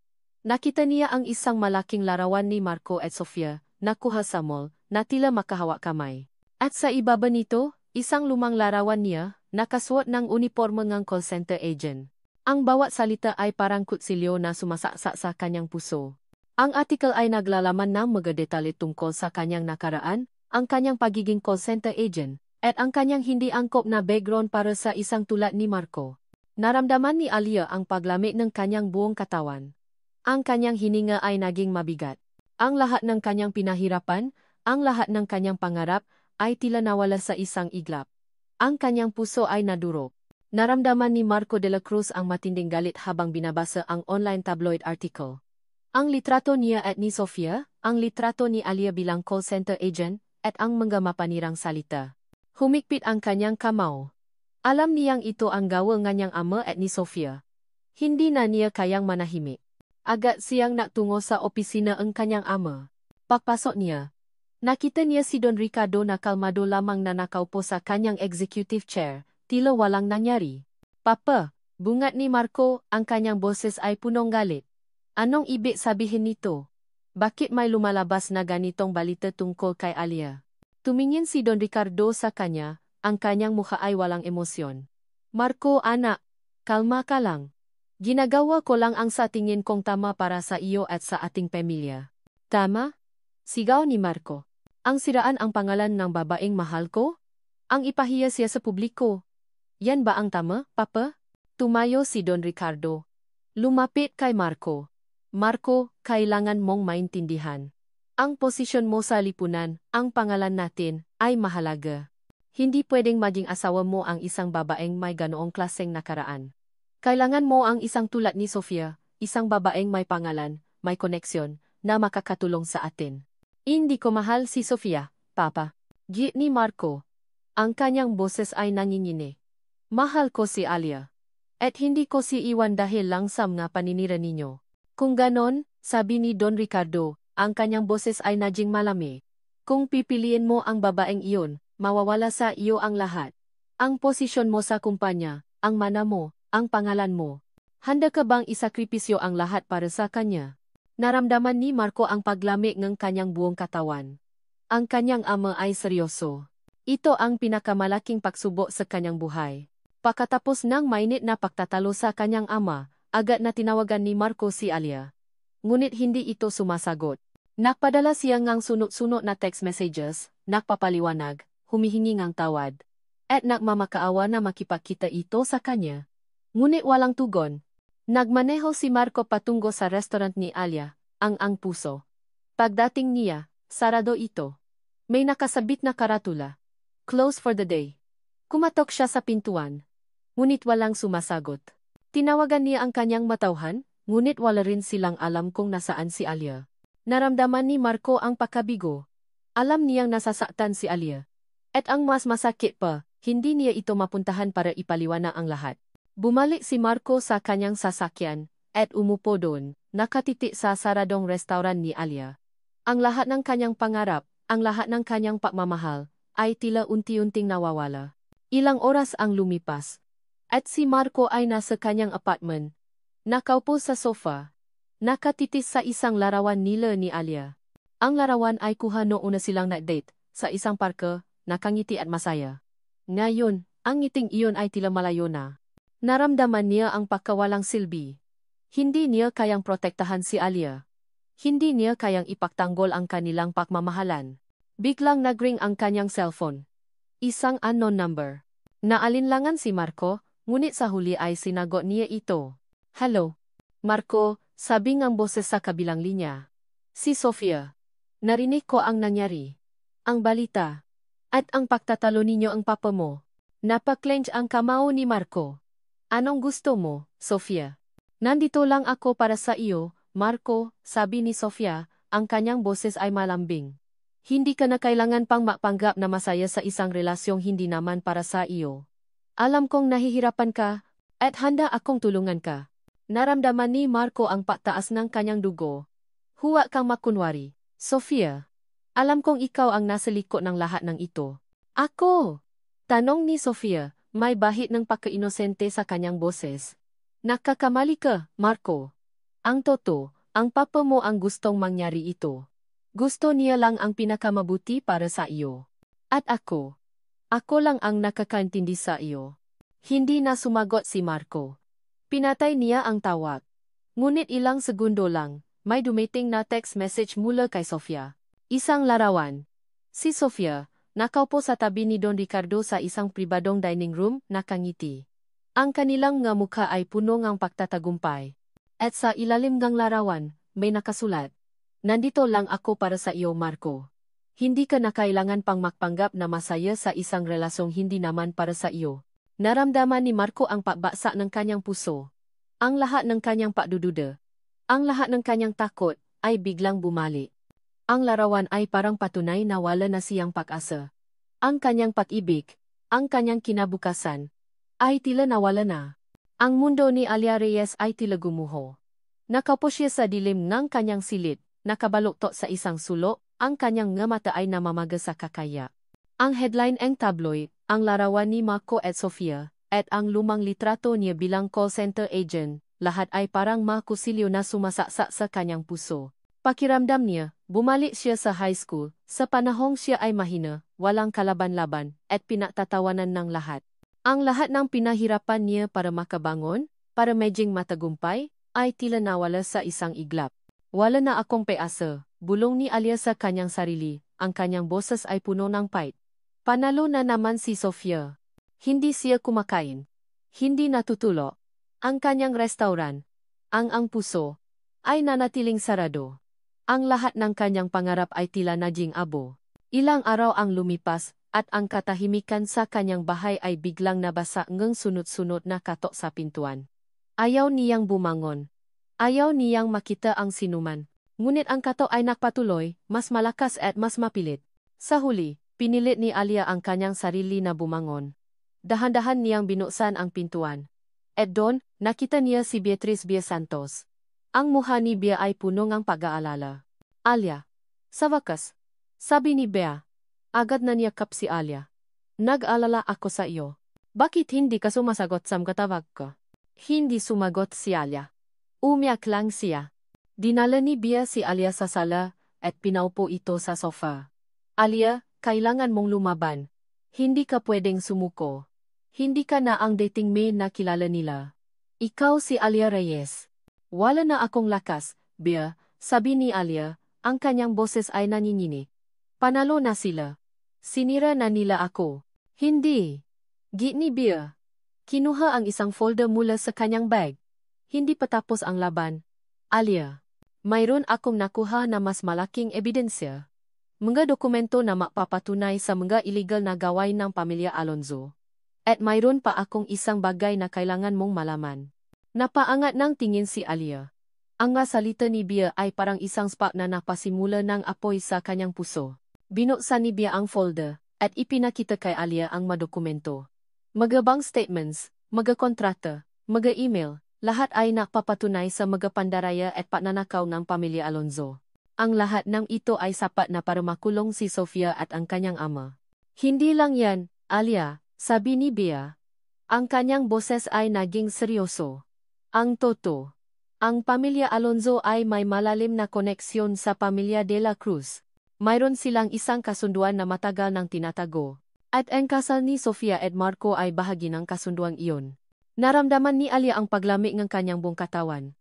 Nakita niya ang isang malaking larawan ni Marco at Sofia, nakuha sa mall, na tila makahawak kamay. At sa ibaba nito, isang lumang larawan niya, nakasuot ng uniforme ng call center agent. Ang bawat salita ay parang kutsilyo na sumasaksak sa kanyang puso. Ang article ay naglalaman ng mga detalye tungkol sa kanyang nakaraan, ang kanyang pagiging call center agent, at ang kanyang hindi angkop na background para sa isang tulad ni Marco. Naramdaman ni Alia ang paglamig ng kanyang buong katawan. Ang kanyang hininga ay naging mabigat. Ang lahat ng kanyang pinahirapan, ang lahat ng kanyang pangarap, ay tila nawala sa isang iglap. Ang kanyang puso ay nadurog. Naramdaman ni Marco de la Cruz ang matinding galit habang binabasa ang online tabloid article. Ang litrato niya at ni Sofia, ang litrato ni Alia bilang call center agent, at ang mga mapanirang salita. Humikpit ang kanyang kamao. Alam niyang ito ang gawa ng kanyang ama at ni Sofia. Hindi na niya kayang manahimik. Agad siyang natungo sa opisina ang kanyang ama. Pagpasok niya, nakita niya si Don Ricardo na kalmado lamang na nakaupo sa kanyang executive chair. Tila walang nangyari. Papa, bungat ni Marco, ang kanyang boses ay punong galit. Anong ibig sabihin nito? Bakit may lumalabas na ganitong balita tungkol kay Alia? Tumingin si Don Ricardo sa kanya, ang kanyang mukha ay walang emosyon. Marco anak, kalma ka lang. Ginagawa ko lang ang sa tingin kong tama para sa iyo at sa ating pamilya. Tama? Sigaw ni Marco. Ang siraan ang pangalan ng babaeng mahal ko? Ang ipahiya siya sa publiko? Yan ba ang tama, Papa? Tumayo si Don Ricardo. Lumapit kay Marco. Marco, kailangan mong maintindihan. Ang posisyon mo sa lipunan, ang pangalan natin, ay mahalaga. Hindi pwedeng maging asawa mo ang isang babaeng may ganoong klaseng nakaraan. Kailangan mo ang isang tulad ni Sofia, isang babaeng may pangalan, may koneksyon, na makakatulong sa atin. Hindi ko mahal si Sofia, Papa. Git ni Marco. Ang kanyang boses ay nangingini. Mahal ko si Alia. At hindi ko si iwan dahil lang sa mga paninira ninyo. Kung ganon, sabi ni Don Ricardo, ang kanyang boses ay naging malami. Kung pipiliin mo ang babaeng iyon, mawawala sa iyo ang lahat. Ang posisyon mo sa kumpanya, ang mana mo, ang pangalan mo. Handa ka bang isakripisyo ang lahat para sa kanya? Naramdaman ni Marco ang paglami ng kanyang buong katawan. Ang kanyang ama ay seryoso. Ito ang pinakamalaking pagsubok sa kanyang buhay. Pagkatapos ng mainit na pagtatalo sa kanyang ama, agad na tinawagan ni Marco si Alia. Ngunit hindi ito sumasagot. Nagpadala siya ng sunod-sunod na text messages, nagpapaliwanag, humihingi ng tawad, at nagmamakaawa na makipagkita ito sa kanya. Ngunit walang tugon. Nagmaneho si Marco patungo sa restaurant ni Alia, ang puso. Pagdating niya, sarado ito. May nakasabit na karatula. Close for the day. Kumatok siya sa pintuan. Ngunit walang sumasagot. Tinawagan niya ang kanyang matauhan, ngunit wala rin silang alam kung nasaan si Alia. Naramdaman ni Marco ang pagkabigo. Alam niyang nasasaktan si Alia. At ang mas masakit pa, hindi niya ito mapuntahan para ipaliwanag ang lahat. Bumalik si Marco sa kanyang sasakyan, at umupo doon, nakatitik sa saradong restaurant ni Alia. Ang lahat ng kanyang pangarap, ang lahat ng kanyang pagmamahal, ay tila unti-unting nawawala. Ilang oras ang lumipas. At si Marco ay nasa kanyang apartment. Nakaupo sa sofa. Nakatitis sa isang larawan nila ni Alia. Ang larawan ay kuha noon na silang nag-date, sa isang parke, nakangiti at masaya. Ngayon, ang ngiting iyon ay tila malayo na. Naramdaman niya ang pagkawalang silbi. Hindi niya kayang protektahan si Alia. Hindi niya kayang ipagtanggol ang kanilang pagmamahalan. Biglang nagring ang kanyang cellphone. Isang unknown number. Naalinlangan si Marco, ngunit sa huli ay sinagot niya ito. Hello, Marco, sabi ng boses sa kabilang linya. Si Sofia. Narinig ko ang nangyari. Ang balita. At ang pagtatalo ninyo ang papa mo. Napaklench ang kamao ni Marco. Anong gusto mo, Sofia? Nandito lang ako para sa iyo, Marco, sabi ni Sofia, ang kanyang boses ay malambing. Hindi ka na kailangan pang mapanggap na masaya sa isang relasyong hindi naman para sa iyo. Alam kong nahihirapan ka, at handa akong tulungan ka. Naramdaman ni Marco ang pagtaas ng kanyang dugo. Huwag kang makunwari, Sofia. Alam kong ikaw ang nasa likod ng lahat ng ito. Ako? Tanong ni Sofia, may bahid ng pagka-inosente sa kanyang boses. Nakakamali ka, Marco. Ang totoo, ang papa mo ang gustong mangyari ito. Gusto niya lang ang pinakamabuti para sa iyo. At ako lang ang nakakaintindi sa iyo. Hindi na sumagot si Marco. Pinatay niya ang tawag. Ngunit ilang segundo lang, may dumating na text message mula kay Sofia. Isang larawan. Si Sofia, nakaupo sa tabi ni Don Ricardo sa isang pribadong dining room, nakangiti. Ang kanilang nga mukha ay puno ng pagtatagumpay. At sa ilalim ng larawan, may nakasulat. Nandito lang ako para sa iyo, Marco. Hindi ka na kailangan pang magpanggap na masaya sa isang relasyong hindi naman para sa iyo. Naramdaman ni Marco ang pagbaksak ng kanyang puso. Ang lahat ng kanyang pagdududa, ang lahat ng kanyang takot, ay biglang bumalik. Ang larawan ay parang patunay na wala na siyang pag-asa. Ang kanyang pag-ibig, ang kanyang kinabukasan, ay tila nawala na. Ang mundo ni Alia Reyes ay tila gumuho. Nakaupo siya sa dilim ng kanyang silid, nakabaluktot sa isang sulok, ang kanyang nga mata ay namamaga sa kakaya. Ang headline ng tabloid, ang larawan ni Marco at Sofia, at ang lumang litrato niya bilang call center agent, lahat ay parang makusilyo na sumasaksak sa kanyang puso. Pakiramdam niya, bumalik siya sa high school, sa panahong siya ay mahina, walang kalaban-laban, at pinatatawanan ng lahat. Ang lahat ng pinahirapan niya para makabangon, para medjing matagumpay, ay tila nawala sa isang iglap. Wala na akong peasa, bulong ni Alia sa kanyang sarili, ang kanyang boses ay puno ng pait. Panalo na naman si Sofia. Hindi siya kumakain. Hindi natutulo. Ang kanyang restaurant, ang puso, ay nanatiling sarado. Ang lahat ng kanyang pangarap ay tila naging abo. Ilang araw ang lumipas, at ang katahimikan sa kanyang bahay ay biglang nabasa ng sunod-sunod na katok sa pintuan. Ayaw niyang bumangon. Ayaw niyang makita ang sinuman. Ngunit ang katok ay nagpatuloy, mas malakas at mas mapilit. Sa huli, pinilit ni Alia ang kanyang sarili na bumangon. Dahan-dahan niyang binuksan ang pintuan. At doon, nakita niya si Beatriz Bia Santos. Ang mukha ni Bea ay puno ng pag-aalala. Alia. Sa wakas, sabi ni Bea. Agad na niyakap si Alia. Nag-alala ako sa iyo. Bakit hindi ka sumasagot sa katawag ko? Hindi sumagot si Alia. Umiyak lang siya. Dinala ni Bea si Alia sa sala at pinaupo ito sa sofa. Alia, kailangan mong lumaban. Hindi ka pwedeng sumuko. Hindi ka na ang dating maid na kilala nila. Ikaw si Alia Reyes. Wala na akong lakas, Bea, sabi ni Alia, ang kanyang boses ay nanginginig. Panalo na sila. Sinira na nila ako. Hindi. Git ni Bea. Kinuha ang isang folder mula sa kanyang bag. Hindi pa tapos ang laban. Alia. Mayroon akong nakuha na mas malaking ebidensya. Mga dokumento na mapapatunay sa mga illegal na gawain ng pamilya Alonzo. At mayroon pa akong isang bagay na kailangan mong malaman. Napaangat ng tingin si Alia. Ang nga salita ni Bea ay parang isang spark na napasimula ng apoy sa kanyang puso. Binuksan ni Bea ang folder at ipinakita kay Alia ang mga dokumento. Mga bank statements, mga kontrata, mga email, lahat ay napapatunay sa mga pandaraya at pananakaw ng pamilya Alonzo. Ang lahat ng ito ay sapat na para makulong si Sofia at ang kanyang ama. Hindi lang yan, Alia, sabi ni Bea. Ang kanyang boses ay naging seryoso. Ang totoo. Ang pamilya Alonzo ay may malalim na koneksyon sa pamilya De La Cruz. Mayroon silang isang kasunduan na matagal nang tinatago. At ang kasal ni Sofia at Marco ay bahagi ng kasunduang iyon. Naramdaman ni Alia ang paglamig ng kanyang buong katawan.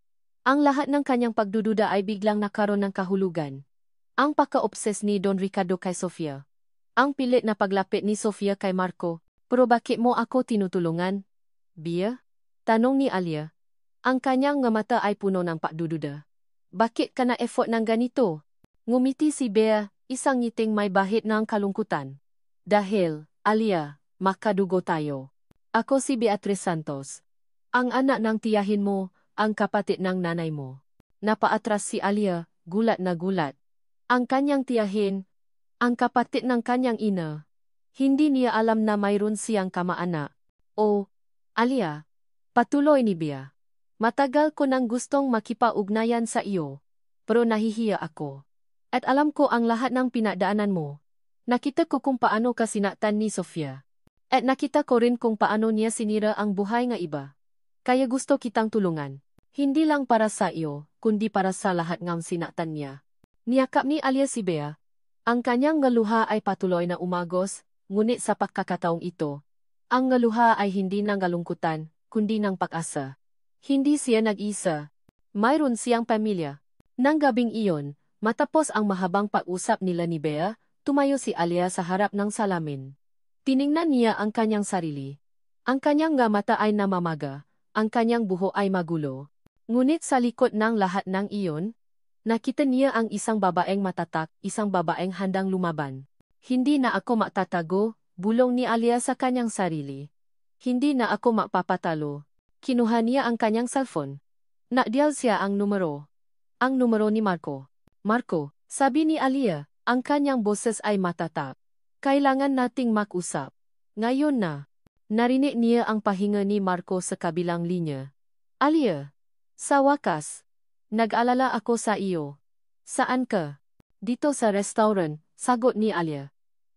Ang lahat ng kanyang pagdududa ay biglang nakaroon ng kahulugan. Ang pagka-obses ni Don Ricardo kay Sofia. Ang pilit na paglapit ni Sofia kay Marco. Pero bakit mo ako tinutulungan? Bea? Tanong ni Alia. Ang kanyang nga mata ay puno ng pagdududa. Bakit ka na effort ng ganito? Ngumiti si Bea, isang ngiting may bahid ng kalungkutan. Dahil, Alia, makadugo tayo. Ako si Beatrice Santos. Ang anak ng tiyahin mo, ang kapatid ng nanay mo. Napaatras si Alia, gulat na gulat. Ang kanyang tiyahin, ang kapatid ng kanyang ina. Hindi niya alam na mayroon siyang kamaanak. O, Alia, patuloy ni Bea. Matagal ko nang gustong makipag-ugnayan sa iyo. Pero nahihiya ako. At alam ko ang lahat ng pinagdaanan mo. Nakita ko kung paano ka sinaktan ni Sofia. At nakita ko rin kung paano niya sinira ang buhay ng iba. Kaya gusto kitang tulungan. Hindi lang para sa iyo, kundi para sa lahat ng sinaktan niya. Niyakap ni Alia si Bea. Ang kanyang ngaluha ay patuloy na umagos, ngunit sa pagkakataong ito, ang ngaluha ay hindi ng galungkutan, kundi ng pag-asa. Hindi siya nag-isa. Mayroon siyang pamilya. Nang gabing iyon, matapos ang mahabang pag-usap nila ni Bea, tumayo si Alia sa harap ng salamin. Tiningnan niya ang kanyang sarili. Ang kanyang nga mata ay namamaga, ang kanyang buho ay magulo. Ngunit sa likod ng lahat ng iyon, nakita niya ang isang babaeng matatak, isang babaeng handang lumaban. Hindi na ako matatago, bulong ni Alia sa kanyang sarili. Hindi na ako mapapatalo. Kinuha niya ang kanyang cellphone. Nadial siya ang numero. Ang numero ni Marco. Marco, sabi ni Alia, ang kanyang boses ay matatak. Kailangan nating mag-usap. Ngayon na. Narinig niya ang pahinga ni Marco sa kabilang linya. Alia, sa wakas. Nag-alala ako sa iyo. Saan ka? Dito sa restaurant, sagot ni Alia.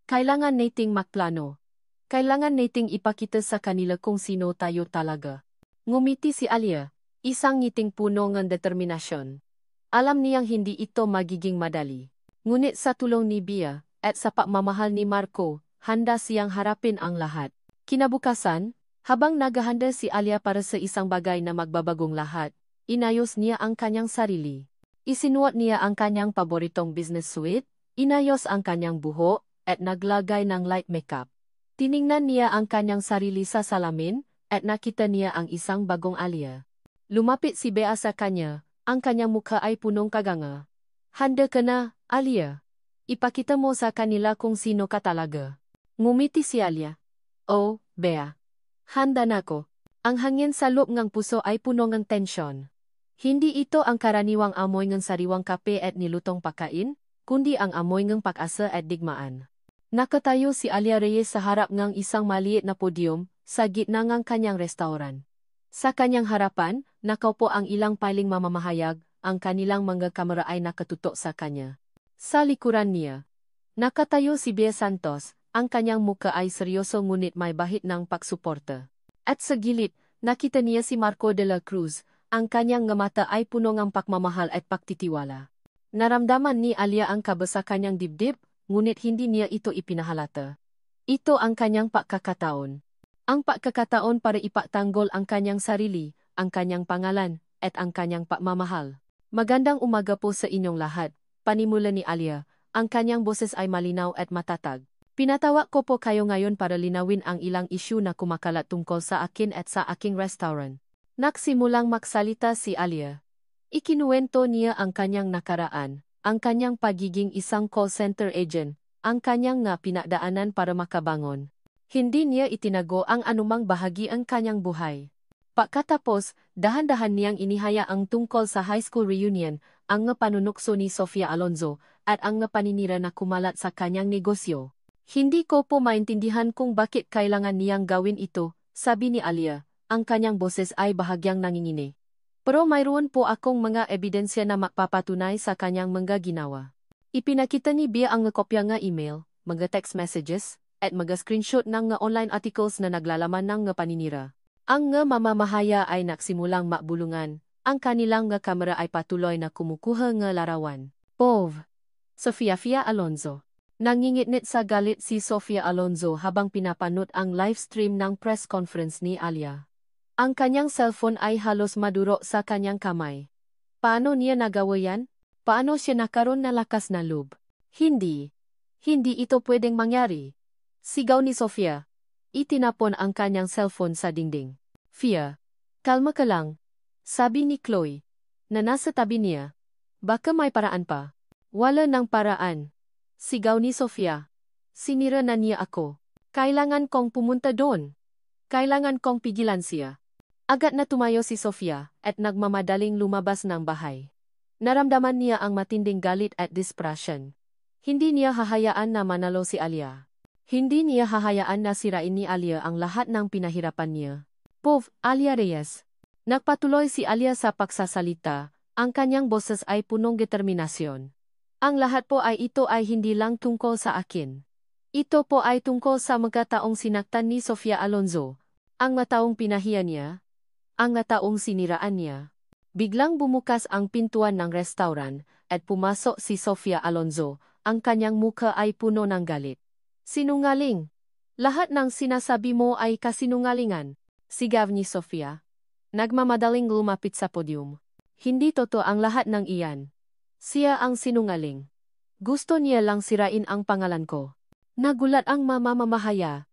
Kailangan nating magplano. Kailangan nating ipakita sa kanila kung sino tayo talaga. Ngumiti si Alia, isang ngiting puno ng determinasyon. Alam niyang hindi ito magiging madali. Ngunit sa tulong ni Bea, at sa pagmamahal ni Marco, handa siyang harapin ang lahat. Kinabukasan, habang naghahanda si Alia para sa isang bagay na magbabagong lahat, inayos niya ang kanyang sarili. Isinuot niya ang kanyang paboritong business suit, inayos ang kanyang buho, at naglagay ng light makeup. Tiningnan niya ang kanyang sarili sa salamin, at nakita niya ang isang bagong Alia. Lumapit si Bea sa kanya, ang kanyang mukha ay punong kaganga. Handa ka na, Alia. Ipakita mo sa kanila kung sino ka talaga. Ngumiti si Alia. Oh, Bea. Handa na ko. Ang hangin sa loob ng puso ay puno ng tensyon. Hindi ito ang karaniwang amoy ng sariwang kape at nilutong pagkain, kundi ang amoy ng pag-asa at digmaan. Nakatayo si Alia Reyes sa harap ng isang maliit na podyum, sa gitna ng kanyang restaurant. Sa kanyang harapan, Nakaupo ang ilang piling mamamahayag, ang kanilang mga kamera ay nakatutok sa kanya. Sa likuran niya, nakatayo si Bea Santos, ang kanyang muka ay seryoso ngunit may bahid ng pagsuporta. At sa gilid, nakita niya si Marco de la Cruz, ang kanyang nga mata ay puno ng pagmamahal at pagtitiwala. Naramdaman ni Alia ang kaba sa kanyang dibdib, ngunit hindi niya ito ipinahalata. Ito ang kanyang pagkakataon. Ang pagkakataon para ipagtanggol ang kanyang sarili, ang kanyang pangalan, at ang kanyang pagmamahal. Magandang umaga po sa inyong lahat, panimula ni Alia, ang kanyang boses ay malinaw at matatag. Pinatawag ko po kayo ngayon para linawin ang ilang isyu na kumakalat tungkol sa akin at sa aking restaurant. Nagsimulang magsalita si Alia. Ikinuwento niya ang kanyang nakaraan, ang kanyang pagiging isang call center agent, ang kanyang nga pinagdaanan para makabangon. Hindi niya itinago ang anumang bahagi ang kanyang buhay. Pagkatapos, dahan-dahan niyang inihaya ang tungkol sa high school reunion, ang nga panunukso ni Sofia Alonzo, at ang nga paninira na kumalat sa kanyang negosyo. Hindi ko po maintindihan kung bakit kailangan niyang gawin ito, sabi ni Alia, ang kanyang boses ay bahagyang nangingini. Pero mayroon po akong mga ebidensya na magpapatunay sa kanyang mga ginawa. Ipinakita ni Bea ang kopya nga email, mga text messages, at mga screenshot ng nga online articles na naglalaman ng nga paninira. Ang nga mamamahaya ay nagsimulang makbulungan, ang kanilang nga kamera ay patuloy na kumukuha nga larawan. POV. Sofia Alonzo. Nangingitnit sa galit si Sofia Alonzo habang pinapanood ang live stream ng press conference ni Alia. Ang kanyang cellphone ay halos maduro sa kanyang kamay. Paano niya nagawa yan? Paano siya nakaroon na lakas na loob? Hindi ito pwedeng mangyari. Sigaw ni Sofia. Itinapon ang kanyang cellphone sa dingding. Fia, kalma ka lang, sabi ni Chloe, na nasa tabi niya. Baka may paraan pa. Wala nang paraan. Sigaw ni Sofia. Sinira na niya ako. Kailangan kong pumunta doon. Kailangan kong pigilan siya. Agad na tumayo si Sofia at nagmamadaling lumabas ng bahay. Naramdaman niya ang matinding galit at desperation. Hindi niya hahayaan na manalo si Alia. Hindi niya hahayaan na sirain ni Alia ang lahat ng pinahirapan niya. POV. Alia Reyes. Nagpatuloy si Alia sa pagsasalita, ang kanyang boses ay punong determinasyon. Ang lahat po ay ito ay hindi lang tungkol sa akin. Ito po ay tungkol sa mga taong sinaktan ni Sofia Alonzo, ang mga taong pinahiya niya, ang mga taong siniraan niya. Biglang bumukas ang pintuan ng restaurant at pumasok si Sofia Alonzo, ang kanyang mukha ay puno ng galit. Sinungaling. Lahat ng sinasabi mo ay kasinungalingan, sigaw ni Sofia. Nagmamadaling lumapit sa podium. Hindi totoo ang lahat ng iyan. Siya ang sinungaling. Gusto niya lang sirain ang pangalan ko. Nagulat ang mamamahaya.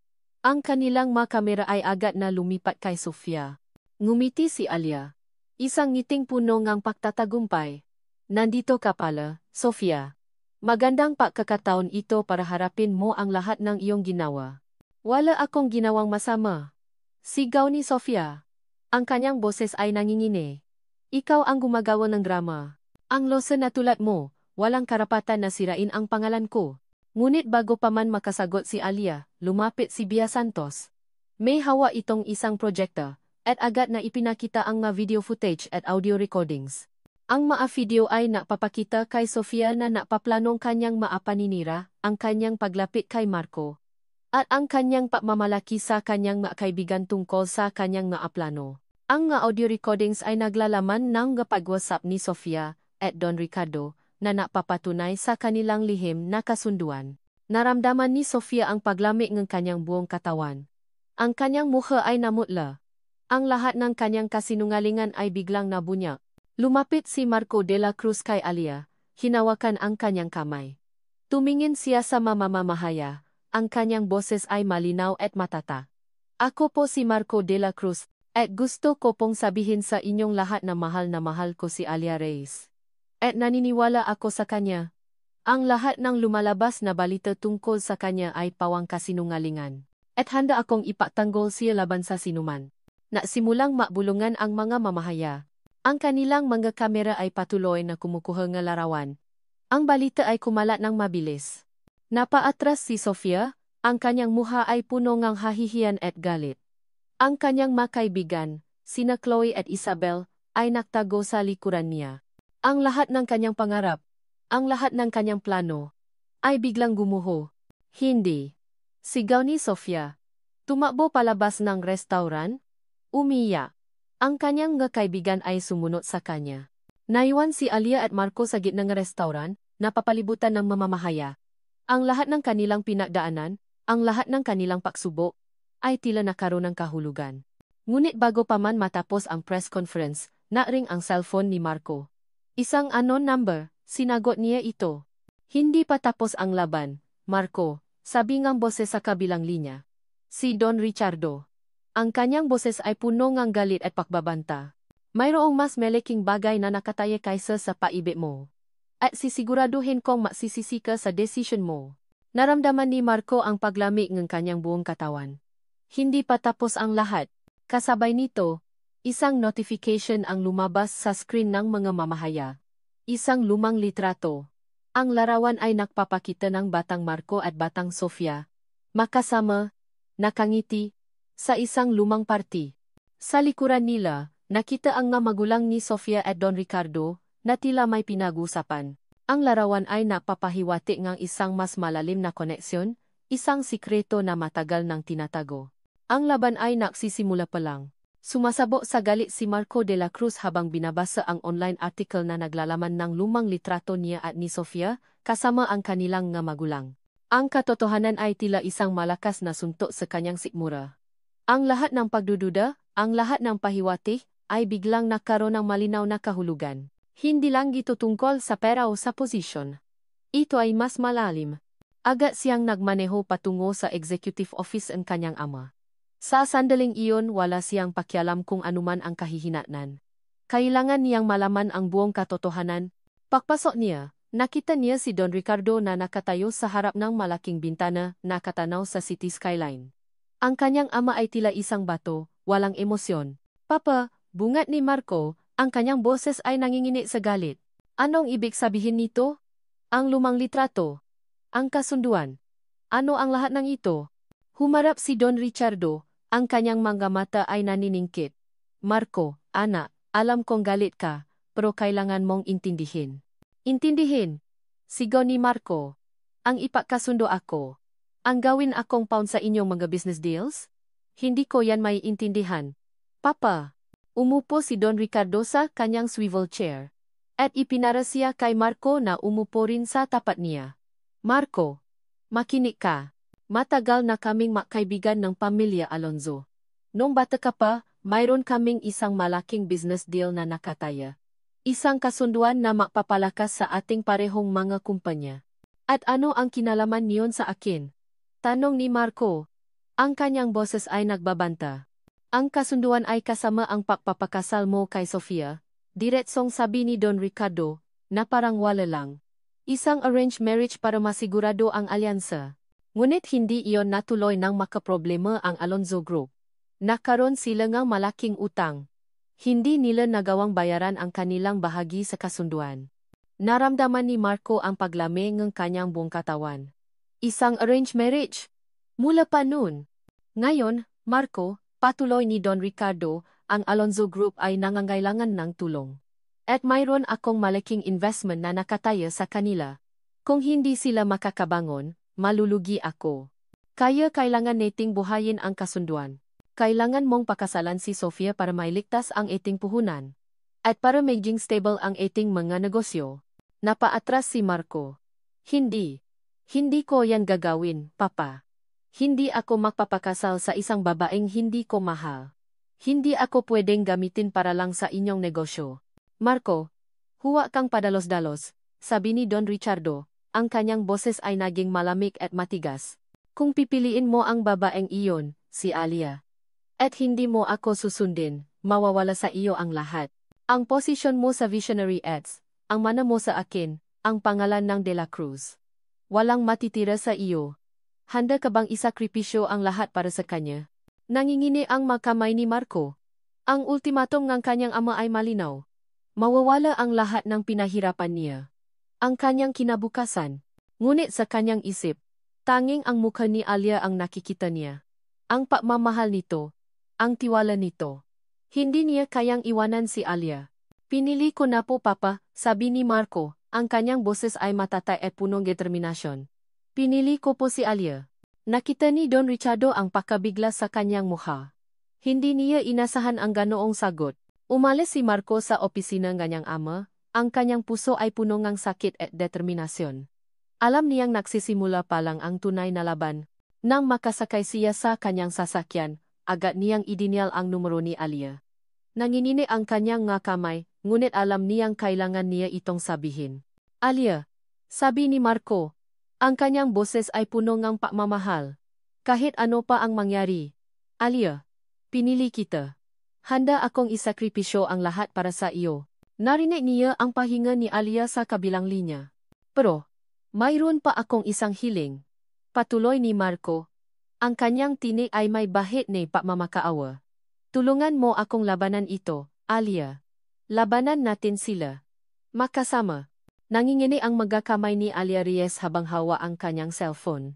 Ang kanilang mga kamera ay agad na lumipat kay Sofia. Ngumiti si Alia. Isang ngiting puno ng pagtatagumpay. Nandito ka pala, Sofia. Magandang pagkakataon ito para harapin mo ang lahat ng iyong ginawa. Wala akong ginawang masama. Sigaw ni Sofia. Ang kanyang boses ay nangingini. Ikaw ang gumagawa ng drama. Ang losa na tulad mo, walang karapatan na sirain ang pangalan ko. Ngunit bago pa man makasagot si Alia, lumapit si Bea Santos. May hawa itong isang projekta, at agad na ipinakita ang mga video footage at audio recordings. Ang mga video ay napapakita kay Sofia na napaplanong kanyang maapaninira, ang kanyang paglapit kay Marco, at ang kanyang pagmamalaki sa kanyang mga kaibigan tungkol sa kanyang mga plano. Ang mga audio recordings ay naglalaman ng pag-usap ni Sofia at Don Ricardo na napapatunay sa kanilang lihim na kasunduan. Naramdaman ni Sofia ang paglamig ng kanyang buong katawan. Ang kanyang mukha ay namutla. Ang lahat ng kanyang kasinungalingan ay biglang nabunyak. Lumapit si Marco de la Cruz kay Alia, hinawakan ang kanyang kamay. Tumingin siya sa mamamahaya, ang kanyang boses ay malinaw at matata. Ako po si Marco de la Cruz, at gusto ko pong sabihin sa inyong lahat na mahal ko si Alia Reyes. At naniniwala ako sa kanya. Ang lahat ng lumalabas na balita tungkol sa kanya ay pawang kasinungalingan. At handa akong ipagtanggol siya laban sa sinuman. Nasimulang makbulungan ang mga mamahaya. Ang kanilang mga kamera ay patuloy na kumukuha ng larawan. Ang balita ay kumalat ng mabilis. Napaatras si Sofia, ang kanyang mukha ay puno ng hahihiyan at galit. Ang kanyang mga kaibigan, sina Chloe at Isabel, ay naktago sa likuran niya. Ang lahat ng kanyang pangarap, ang lahat ng kanyang plano, ay biglang gumuho. Hindi. Sigaw ni Sofia. Tumakbo palabas ng restaurant. Umiyak. Ang kanyang mga kaibigan ay sumunod sa kanya. Naiwan si Alia at Marco sa gitna ng restaurant, napapalibutan ng mamamahaya. Ang lahat ng kanilang pinagdaanan, ang lahat ng kanilang pagsubok, ay tila nakaroon ng kahulugan. Ngunit bago pa man matapos ang press conference, naring ang cellphone ni Marco. Isang unknown number, sinagot niya ito. Hindi pa tapos ang laban, Marco, sabi ngang boses sa kabilang linya. Si Don Ricardo. Ang kanyang boses ay puno ng galit at pakbabanta. Mayroong mas meleking bagay na nakataya kaysa sa paibig mo. At sisiguraduhin kong magsisisi ka sa decision mo. Naramdaman ni Marco ang paglamig ng kanyang buong katawan. Hindi pa tapos ang lahat. Kasabay nito, isang notification ang lumabas sa screen ng mga mamahaya. Isang lumang litrato. Ang larawan ay nagpapakita ng batang Marco at batang Sofia. Makasama, nakangiti, sa isang lumang party. Sa likuran nila, nakita ang mga magulang ni Sofia at Don Ricardo, na tila may pinag-usapan. Ang larawan ay napapahiwatig ng isang mas malalim na koneksyon, isang sikreto na matagal nang tinatago. Ang laban ay nagsisimula pa lang. Sumasabog sa galit si Marco de la Cruz habang binabasa ang online article na naglalaman ng lumang litrato niya at ni Sofia, kasama ang kanilang nga magulang. Ang katotohanan ay tila isang malakas na suntok sa kanyang sikmura. Ang lahat ng pagdududa, ang lahat ng pahiwatig, ay biglang nagkaroon ng malinaw na kahulugan. Hindi lang ito tungkol sa pera o sa posisyon. Ito ay mas malalim. Agad siyang nagmaneho patungo sa executive office ng kanyang ama. Sa sandaling iyon wala siyang pakialam kung anuman ang kahihinatnan. Kailangan niyang malaman ang buong katotohanan. Pagpasok niya, nakita niya si Don Ricardo na nakatayo sa harap ng malaking bintana na nakatanaw sa city skyline. Ang kanyang ama ay tila isang bato, walang emosyon. Papa, bungat ni Marco, ang kanyang boses ay nanginginig sa galit. Anong ibig sabihin nito? Ang lumang litrato. Ang kasunduan. Ano ang lahat ng ito? Humarap si Don Ricardo. Ang kanyang mga mata ay naniningkit. Marco, anak, alam kong galit ka, pero kailangan mong intindihin. Intindihin? Sigaw ni Marco. Ang ipagkasundo ako. Ang gawin akong pound sa inyong mga business deals? Hindi ko yan may intindihan. Papa. Umupo si Don Ricardo sa kanyang swivel chair. At ipinara siya kay Marco na umupo rin sa tapat niya. Marco, makinig ka. Matagal na kaming makaibigan ng pamilya Alonzo. Noong bata ka pa, mayroon kaming isang malaking business deal na nakataya. Isang kasunduan na magpapalakas sa ating parehong mga kumpanya. At ano ang kinalaman niyon sa akin? Tanong ni Marco. Ang kanyang boses ay nagbabanta. Ang kasunduan ay kasama ang pagpapakasal mo kay Sofia. Diretsong sabi ni Don Ricardo, na parang wala lang. Isang arranged marriage para masigurado ang alyansa. Ngunit hindi iyon natuloy nang makaproblema ang Alonzo Group. Nakaroon sila ng malaking utang. Hindi nila nagawang bayaran ang kanilang bahagi sa kasunduan. Naramdaman ni Marco ang paglamig ng kanyang buong katawan. Isang arranged marriage. Mula pa noon. Ngayon, Marco, patuloy ni Don Ricardo, ang Alonzo Group ay nangangailangan ng tulong. At mayroon akong malaking investment na nakataya sa kanila. Kung hindi sila makakabangon, malulugi ako. Kaya kailangan nating buhayin ang kasunduan. Kailangan mong pakasalan si Sofia para mailigtas ang ating puhunan. At para maging stable ang ating mga negosyo. Napaatras si Marco. Hindi. Hindi ko yan gagawin, Papa. Hindi ako magpapakasal sa isang babaeng hindi ko mahal. Hindi ako pwedeng gamitin para lang sa inyong negosyo. Marco, huwag kang padalos-dalos, sabi ni Don Ricardo. Ang kanyang boses ay naging malamig at matigas. Kung pipiliin mo ang babaeng iyon, si Alia, at hindi mo ako susundin, mawawala sa iyo ang lahat. Ang posisyon mo sa Visionary Ads, ang mana mo sa akin, ang pangalan ng De La Cruz. Walang matitira sa iyo. Handa ka bang isakripisyo ang lahat para sa kanya? Nangingini ang makamay ni Marco. Ang ultimatum ng kanyang ama ay malinaw. Mawawala ang lahat ng pinahirapan niya. Ang kanyang kinabukasan. Ngunit sa kanyang isip, tanging ang mukha ni Alia ang nakikita niya. Ang pagmamahal nito, ang tiwala nito. Hindi niya kayang iwanan si Alia. Pinili ko na po papa, sabi ni Marco, ang kanyang boses ay matatay at punong determinasyon. Pinili ko po si Alia. Nakita ni Don Ricardo ang pakabigla sa kanyang mukha. Hindi niya inasahan ang ganoong sagot. Umalis si Marco sa opisina ng kanyang ama, ang kanyang puso ay puno ng sakit at determinasyon. Alam niyang nagsisimula pa lang ang tunay na laban. Nang makasakay siya sa kanyang sasakyan, agad niyang idinial ang numero ni Alia. Nanginginig ang kanyang nga kamay, ngunit alam niyang kailangan niya itong sabihin. Alia, sabi ni Marco. Ang kanyang boses ay puno ng pagmamahal. Kahit ano pa ang mangyari. Alia, pinili kita. Handa akong isakripisyo ang lahat para sa iyo. Narinig niya ang pahinga ni Alia sa kabilang linya. Pero, mayroon pa akong isang hiling. Patuloy ni Marco. Ang kanyang tinig ay may bahid ni pagmamakaawa. Tulungan mo akong labanan ito, Alia. Labanan natin sila. Makasama. Nanginginig ang magkakamay ni Alia Reyes habang hawa ang kanyang cellphone.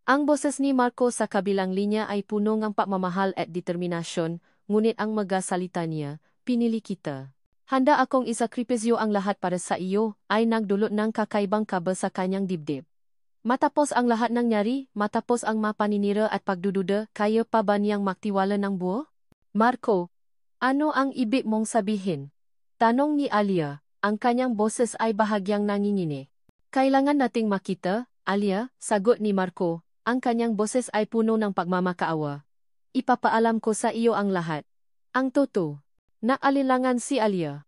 Ang boses ni Marco sa kabilang linya ay puno ng pagmamahal at determinasyon, ngunit ang magasalita niya, pinili kita. Handa akong isakripisyo ang lahat para sa iyo, ay nagdulot ng kakaibang kaba sa kanyang dibdib. Matapos ang lahat ng nangyari, matapos ang mapaninira at pagdududa, kaya pa ba niyang magtiwala ng buo? Marco, ano ang ibig mong sabihin? Tanong ni Alia, ang kanyang boses ay bahagyang nanginginig. Kailangan nating makita, Alia, sagot ni Marco, ang kanyang boses ay puno ng pagmamakaawa. Ipapaalam ko sa iyo ang lahat. Ang totoo. Naalilangan si Alia.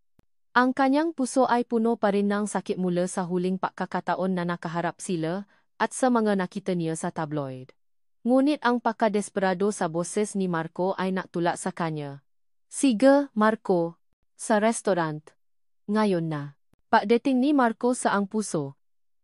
Ang kanyang puso ay puno pa rin ng sakit mula sa huling pagkakataon na nakaharap sila at sa mga nakita niya sa tabloid. Ngunit ang pagkadesperado sa boses ni Marco ay natula sa kanya. Sige, Marco. Sa restaurant. Ngayon na. Pagdating ni Marco sa ang puso.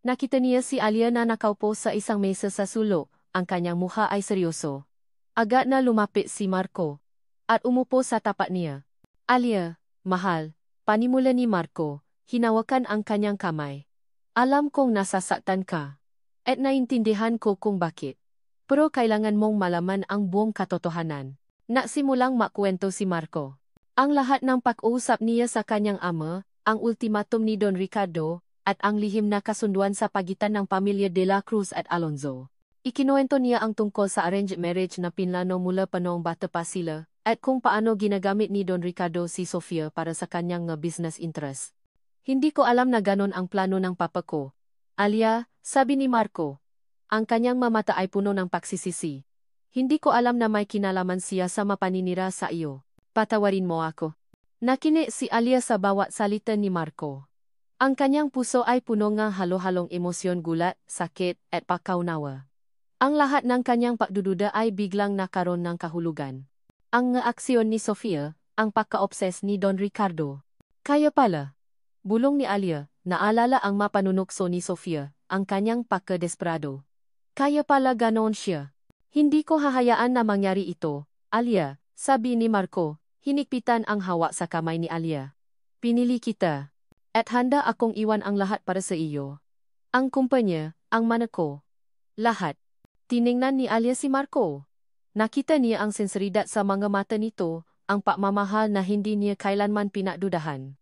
Nakita niya si Alia na nakaupo sa isang mesa sa sulok, ang kanyang mukha ay seryoso. Agad na lumapit si Marco. At umupo sa tapat niya. Alia, mahal, panimula ni Marco, hinawakan ang kanyang kamay. Alam kong nasasaktan ka. At naintindihan ko kung bakit. Pero kailangan mong malaman ang buong katotohanan. Nasimulang makwento si Marco. Ang lahat ng pag-uusap niya sa kanyang ama, ang ultimatum ni Don Ricardo, at ang lihim na kasunduan sa pagitan ng pamilya de la Cruz at Alonzo. Ikinuwento niya ang tungkol sa arranged marriage na pinlano mula pa noong bata pa sila, at kung paano ginagamit ni Don Ricardo si Sofia para sa kanyang business interest. Hindi ko alam na ganon ang plano ng papa ko. Alia, sabi ni Marco. Ang kanyang mamata ay puno ng pagsisisi. Hindi ko alam na may kinalaman siya sa mapaninira sa iyo. Patawarin mo ako. Nakinig si Alia sa bawat salita ni Marco. Ang kanyang puso ay puno ng halo-halong emosyon gulat, sakit, at pagkaunawa. Ang lahat ng kanyang pagdududa ay biglang nakaroon ng kahulugan. Ang aksyon ni Sofia, ang pagka-obses ni Don Ricardo. Kaya pala. Bulong ni Alia, naalala ang mapanunukso ni Sofia, ang kanyang pagka-desperado. Kaya pala ganoon siya. Hindi ko hahayaan na mangyari ito, Alia, sabi ni Marco, hinikpitan ang hawak sa kamay ni Alia. Pinili kita. At handa akong iwan ang lahat para sa iyo. Ang kumpanya, ang mana ko. Lahat. Tiningnan ni Alia si Marco. Nakita niya ang sinseridad sa mga mata nito, ang pagmamahal na hindi niya kailanman pinagdudahan.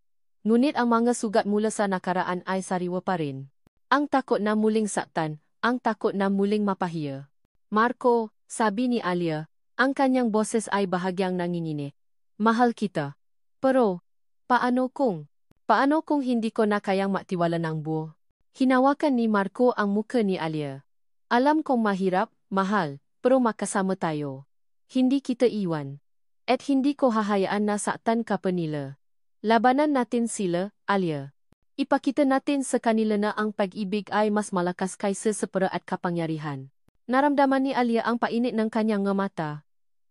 Ngunit ang mga sugat mula sa nakaraan ay sariwa pa rin. Ang takot na muling saktan, ang takot na muling mapahiya. Marco, sabi ni Alia, ang kanyang boses ay bahagyang nanginginig. Mahal kita. Pero, paano kung hindi ko na kayang matiwala ng buo? Hinawakan ni Marco ang muka ni Alia. Alam kong mahirap, mahal. Pero makasama tayo. Hindi kita iwan. At hindi ko hahayaan na saktan ka pa nila. Labanan natin sila, Alia. Ipakita natin sa kanila na ang pag-ibig ay mas malakas kaysa sa pera at kapangyarihan. Naramdaman ni Alia ang painit ng kanyang mata.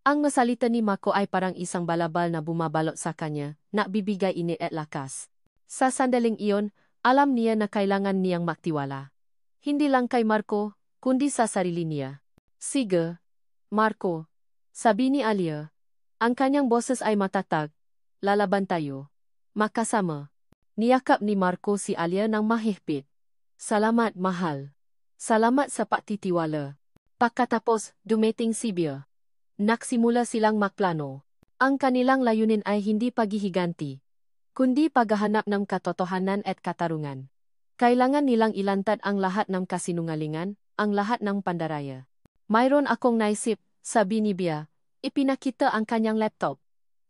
Ang masalita ni Marco ay parang isang balabal na bumabalot sa kanya, nagbibigay init at lakas. Sa sandaling iyon, alam niya na kailangan niyang magtiwala. Hindi lang kay Marco, kundi sa sarili niya. Sige, Marco, sabi ni Alia. Ang kanyang boses ay matatag. Lalaban tayo. Makasama. Niyakap ni Marco si Alia ng mahigpit. Salamat, mahal. Salamat sa pagtitiwala. Pagkatapos, dumating si Bea. Nagsimula silang magplano. Ang kanilang layunin ay hindi paghihiganti, kundi paghahanap ng katotohanan at katarungan. Kailangan nilang ilantad ang lahat ng kasinungalingan, ang lahat ng pandaraya. Mayroon akong naisip, sabi ni Bea, ipinakita ang kanyang laptop.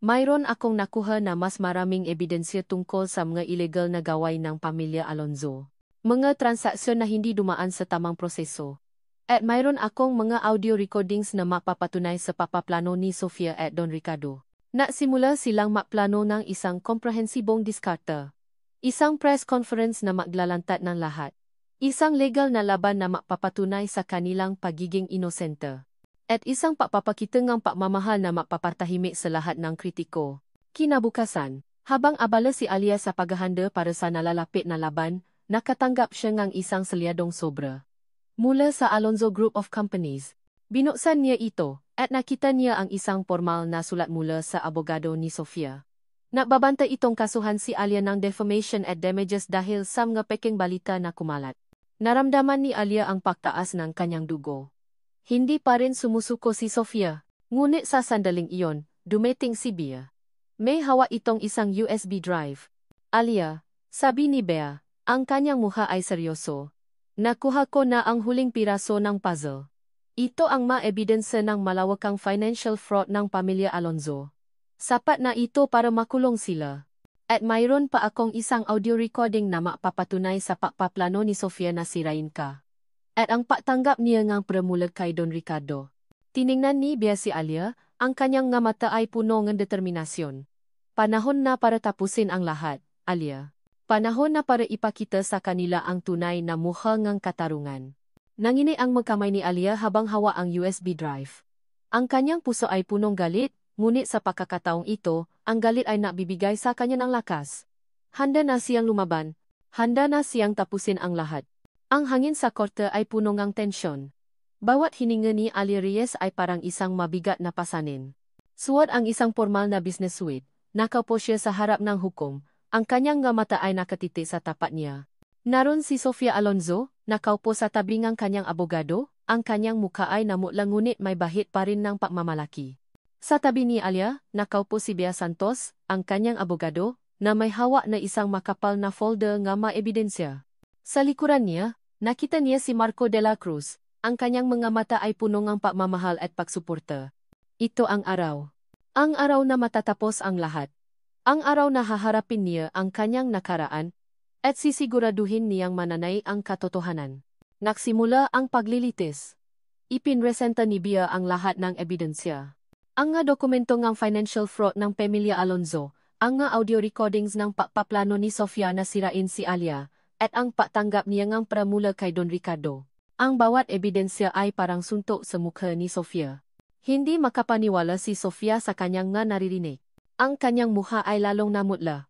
Mayroon akong nakuha na mas maraming ebidensya tungkol sa mga illegal na gawain ng pamilya Alonzo. Mga transaksyon na hindi dumaan sa tamang proseso. At mayroon akong mga audio recordings na mapapatunay sa papaplano ni Sofia at Don Ricardo. Nagsimula silang maplano ng isang komprehensibong diskarte. Isang press conference na maglalantad ng lahat. Isang legal na laban na mapapatunay sa kanilang pagiging inosente. At isang papapakita ng pagmamahal na mapapatahimik sa lahat ng kritiko. Kinabukasan, habang abala si Alia sa paghahanda para sa nalalapit na laban, nakatanggap siya ng isang selyadong sobra. Mula sa Alonzo Group of Companies, binuksan niya ito at nakita niya ang isang formal na sulat mula sa abogado ni Sofia. Nagbabanta itong kasuhan si Alia ng defamation at damages dahil sa mga peking balita na kumalat. Naramdaman ni Alia ang pagtaas ng kanyang dugo. Hindi pa rin sumusuko si Sofia, ngunit sa sandaling iyon, dumating si Bea. May hawak itong isang USB drive. Alia, sabi ni Bea, ang kanyang mukha ay seryoso. Nakuha ko na ang huling piraso ng puzzle. Ito ang maebidensya ng malawakang financial fraud ng pamilya Alonzo. Sapat na ito para makulong sila. At mayroon pa akong isang audio recording na mapapatunay sa pagpaplano ni Sofia na sirain ka. At ang pagtanggap niya ngang premula kay Don Ricardo. Tiningnan ni Bea si Alia, ang kanyang nga mata ay puno ng determinasyon. Panahon na para tapusin ang lahat, Alia. Panahon na para ipakita sa kanila ang tunay na mukha ng katarungan. Nangini ang magkamay ni Alia habang hawa ang USB drive. Ang kanyang puso ay punong galit, ngunit sa pagkakataong ito, ang galit ay nabibigay sa kanya ng lakas. Handa na siyang lumaban. Handa na siyang tapusin ang lahat. Ang hangin sa korte ay puno ng tensyon. Bawat hininga ni Alia Reyes ay parang isang mabigat na pasanin. Suot ang isang formal na business suit. Nakaupo siya sa harap ng hukom. Ang kanyang nga mata ay nakatiti sa tapat niya. Naroon si Sofia Alonzo, nakaupo sa tabi ng kanyang abogado, ang kanyang mukha ay namutlang ngunit may bahid pa rin ng pagmamalaki. Sa tabi ni Alia, nakaupo si Bea Santos, ang kanyang abogado, na may hawak na isang makapal na folder nga maebidensya. Sa likuran niya, nakita niya si Marco de la Cruz, ang kanyang mga mata ay puno ng pagmamahal at pagsuporta. Ito ang araw. Ang araw na matatapos ang lahat. Ang araw na haharapin niya ang kanyang nakaraan at sisiguraduhin niyang mananay ang katotohanan. Nagsimula ang paglilitis. Ipinresenta ni Bea ang lahat ng ebidensya. Ang nga dokumento ng financial fraud ng pamilya Alonzo, ang nga audio recordings ng pagpaplano ni Sofia na sirain si Alia, at ang pagtanggap niya ng pramula kay Don Ricardo. Ang bawat ebidensya ay parang suntok sa mukha ni Sofia. Hindi makapaniwala si Sofia sa kanyang nga naririnig. Ang kanyang mukha ay lalong namutla.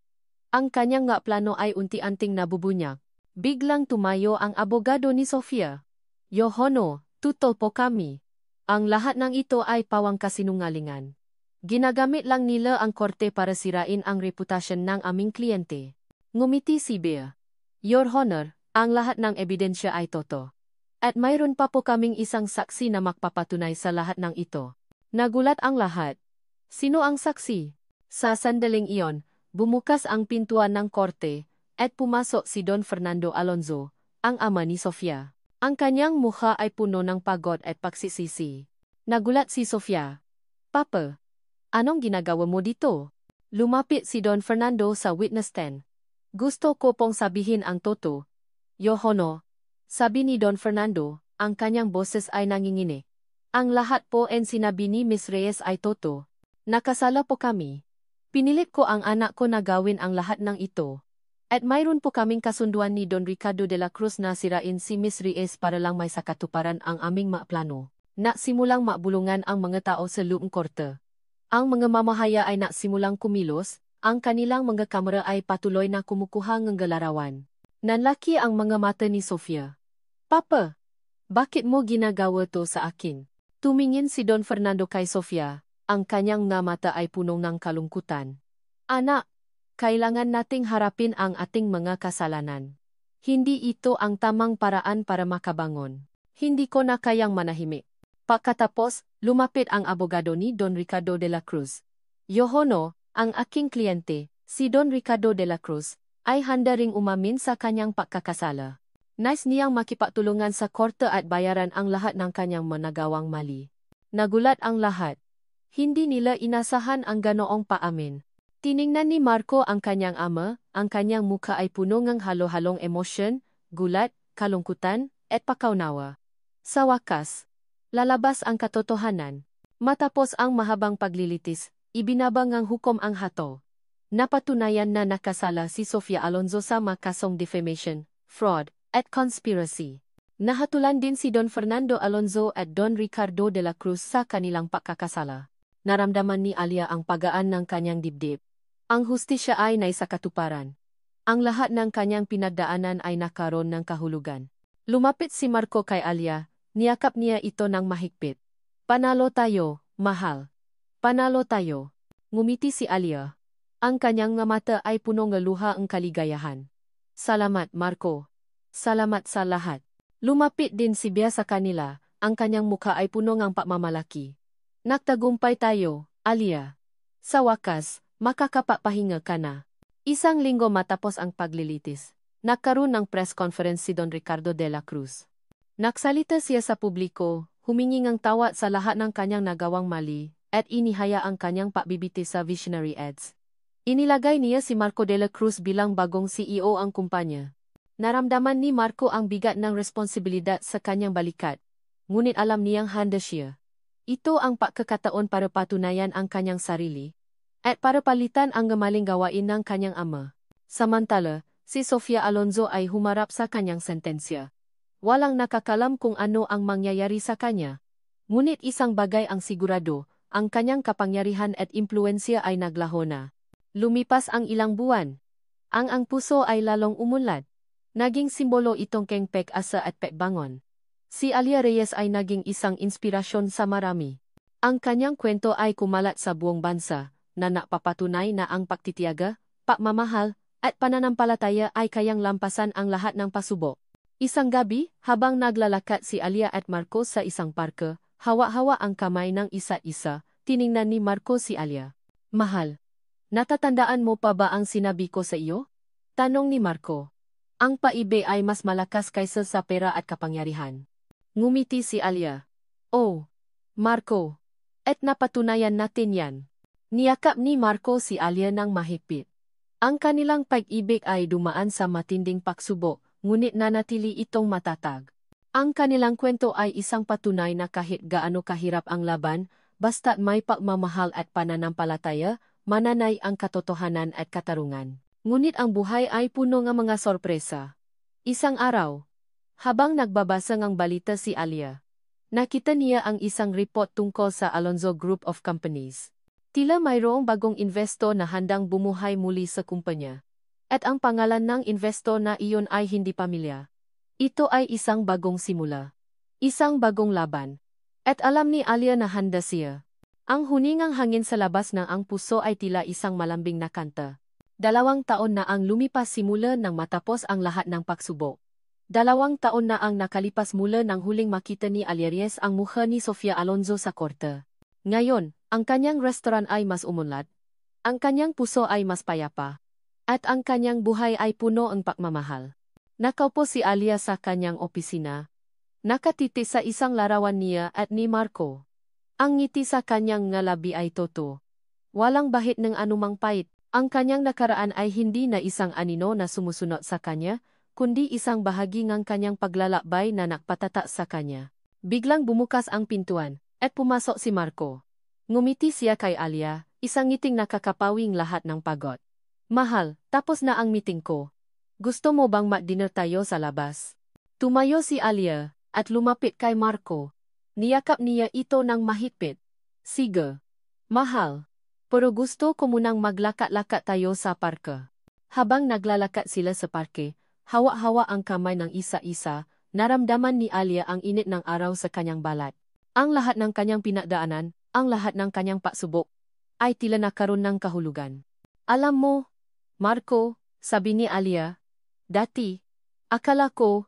Ang kanyang nga plano ay unti-anting nabubunyag. Biglang tumayo ang abogado ni Sofia. Yohono, tutol po kami. Ang lahat ng ito ay pawang kasinungalingan. Ginagamit lang nila ang korte para sirain ang reputasyon ng aming kliyente. Ngumiti si Bea. Your Honor, ang lahat ng ebidensya ay totoo. At mayroon pa po kaming isang saksi na magpapatunay sa lahat ng ito. Nagulat ang lahat. Sino ang saksi? Sa sandaling iyon, bumukas ang pintuan ng korte, at pumasok si Don Fernando Alonzo, ang ama ni Sofia. Ang kanyang mukha ay puno ng pagod at pagsisisi. Nagulat si Sofia. Papa, anong ginagawa mo dito? Lumapit si Don Fernando sa witness stand. Gusto ko pong sabihin ang totoo. Yohono, sabi ni Don Fernando, ang kanyang boses ay nanginginig. Ang lahat po en sinabi ni Miss Reyes ay totoo. Nakasala po kami. Pinilit ko ang anak ko na gawin ang lahat ng ito. At mayroon po kaming kasunduan ni Don Ricardo de la Cruz na sirain si Miss Reyes para lang may sakatuparan ang aming plano. Nagsimulang mabulungan ang mga tao sa loob korte. Ang mga mamahaya ay nagsimulang kumilos, ang kanilang mga kamera ay patuloy na kumukuha ng galarawan. Nanlaki ang mga mata ni Sofia. Papa, bakit mo ginagawa to sa akin? Tumingin si Don Fernando kay Sofia. Ang kanyang nga mata ay punong ng kalungkutan. Anak, kailangan nating harapin ang ating mga kasalanan. Hindi ito ang tamang paraan para makabangon. Hindi ko na kayang manahimik. Pagkatapos, lumapit ang abogado ni Don Ricardo de la Cruz. Yohono, ang aking kliyente, si Don Ricardo de la Cruz, ay handa ring umamin sa kanyang pagkakasala. Nais niyang makipagtulungan sa korte at bayaran ang lahat ng kanyang managawang mali. Nagulat ang lahat. Hindi nila inasahan ang ganoong paamin. Tiningnan ni Marco ang kanyang ama, ang kanyang mukha ay puno ng halo-halong emosyon, gulat, kalungkutan, at pakaunawa. Sa wakas, lalabas ang katotohanan. Matapos ang mahabang paglilitis, ibinabang ang hukom ang hato. Napatunayan na nakasala si Sofia Alonzo sa mga kasong defamation, fraud, at conspiracy. Nahatulan din si Don Fernando Alonzo at Don Ricardo de la Cruz sa kanilang pagkakasala. Naramdaman ni Alia ang pagaan ng kanyang dibdib. Ang hustisya ay naisakatuparan. Ang lahat ng kanyang pinagdaanan ay nakaroon ng kahulugan. Lumapit si Marco kay Alia, niyakap niya ito ng mahigpit. Panalo tayo, mahal. Panalo tayo. Ngumiti si Alia. Ang kanyang mga mata ay puno ng luha ang kaligayahan. Salamat, Marco. Salamat sa lahat. Lumapit din si Bea sa kanila, ang kanyang mukha ay puno ng pagmamalaki. Nagtagumpay tayo, Alia. Sa wakas, makakapapahinga ka na. Isang linggo matapos ang paglilitis, nagkaroon ng press conference si Don Ricardo de la Cruz. Nagsalita siya sa publiko, humingi ng tawad sa lahat ng kanyang nagawang mali, at inihaya ang kanyang pagbibiti sa Visionary Ads. Inilagay niya si Marco de la Cruz bilang bagong CEO ang kumpanya. Naramdaman ni Marco ang bigat ng responsibilidad sa kanyang balikat, ngunit alam niyang handa siya. Ito ang pagkakataon para patunayan ang kanyang sarili, at para palitan ang gemaling gawain ng kanyang ama. Samantala, si Sofia Alonzo ay humarap sa kanyang sentensya. Walang nakakalam kung ano ang mangyayari sa kanya. Ngunit isang bagay ang sigurado, ang kanyang kapangyarihan at impluensya ay naglaho na. Lumipas ang ilang buwan. Ang puso ay lalong umunlad. Naging simbolo itong keng pag-asa at pagbangon. Si Alia Reyes ay naging isang inspirasyon sa marami. Ang kanyang kwento ay kumalat sa buong bansa, na napapatunay na ang pagtitiyaga, pagmamahal, at pananampalataya ay kayang lampasan ang lahat ng pasubok. Isang gabi, habang naglalakad si Alia at Marco sa isang parke, hawa-hawa ang kamay ng isa-isa, tiningnan ni Marco si Alia. Mahal, natatandaan mo pa ba ang sinabi ko sa iyo? Tanong ni Marco. Ang pag-ibig ay mas malakas kaysa sa pera at kapangyarihan. Ngumiti si Alia. Oh, Marco. At napatunayan natin yan. Niyakap ni Marco si Alia ng mahigpit. Ang kanilang pag-ibig ay dumaan sa matinding pagsubok, ngunit nanatili itong matatag. Ang kanilang kwento ay isang patunay na kahit gaano kahirap ang laban, basta't may pagmamahal at pananampalataya, mananay ang katotohanan at katarungan. Ngunit ang buhay ay puno ng mga sorpresa. Isang araw, habang nagbabasa ng balita si Alia, nakita niya ang isang report tungkol sa Alonzo Group of Companies. Tila mayroong bagong investor na handang bumuhay muli sa kumpanya. At ang pangalan ng investor na iyon ay hindi pamilya. Ito ay isang bagong simula. Isang bagong laban. At alam ni Alia na handa siya. Ang huningang hangin sa labas ng ang puso ay tila isang malambing na kanta. 2 taon na ang lumipas simula nang matapos ang lahat ng pagsubok. 2 taon na ang nakalipas mula nang huling makita ni Alia Reyes ang mukha ni Sofia Alonzo sa korte. Ngayon, ang kanyang restaurant ay mas umunlad, ang kanyang puso ay mas payapa, at ang kanyang buhay ay puno ng pagmamahal. Nakaupo si Alia sa kanyang opisina. Nakatiti sa isang larawan niya at ni Marco. Ang ngiti sa kanyang ngalabi ay totoo. Walang bahid ng anumang pait. Ang kanyang nakaraan ay hindi na isang anino na sumusunod sa kanya, kundi isang bahagi ng kanyang paglalakbay na nakpatata sa kanya. Biglang bumukas ang pintuan, at pumasok si Marco. Ngumiti siya kay Alia, isang ngiting nakakapawing lahat ng pagod. Mahal, tapos na ang meeting ko. Gusto mo bang mag-dinner tayo sa labas? Tumayo si Alia, at lumapit kay Marco. Niyakap niya ito ng mahigpit. Sige. Mahal. Pero gusto ko munang maglakad-lakad tayo sa parke. Habang naglalakad sila sa parke, hawa-hawa ang kamay ng isa-isa, naramdaman ni Alia ang init ng araw sa kanyang balat. Ang lahat ng kanyang pinagdaanan, ang lahat ng kanyang pagsubok, ay tila nakaroon ng kahulugan. Alam mo, Marco, sabi ni Alia, dati, akala ko,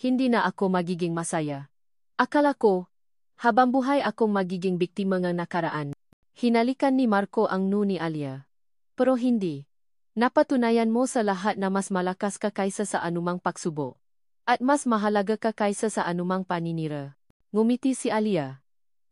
hindi na ako magiging masaya. Akala ko, habang buhay akong magiging biktima ng nakaraan. Hinalikan ni Marco ang nu ni Alia. Pero hindi. Napatunayan mo sa lahat na mas malakas ka kaysa sa anumang pagsubo. At mas mahalaga ka kaysa sa anumang paninira. Ngumiti si Alia.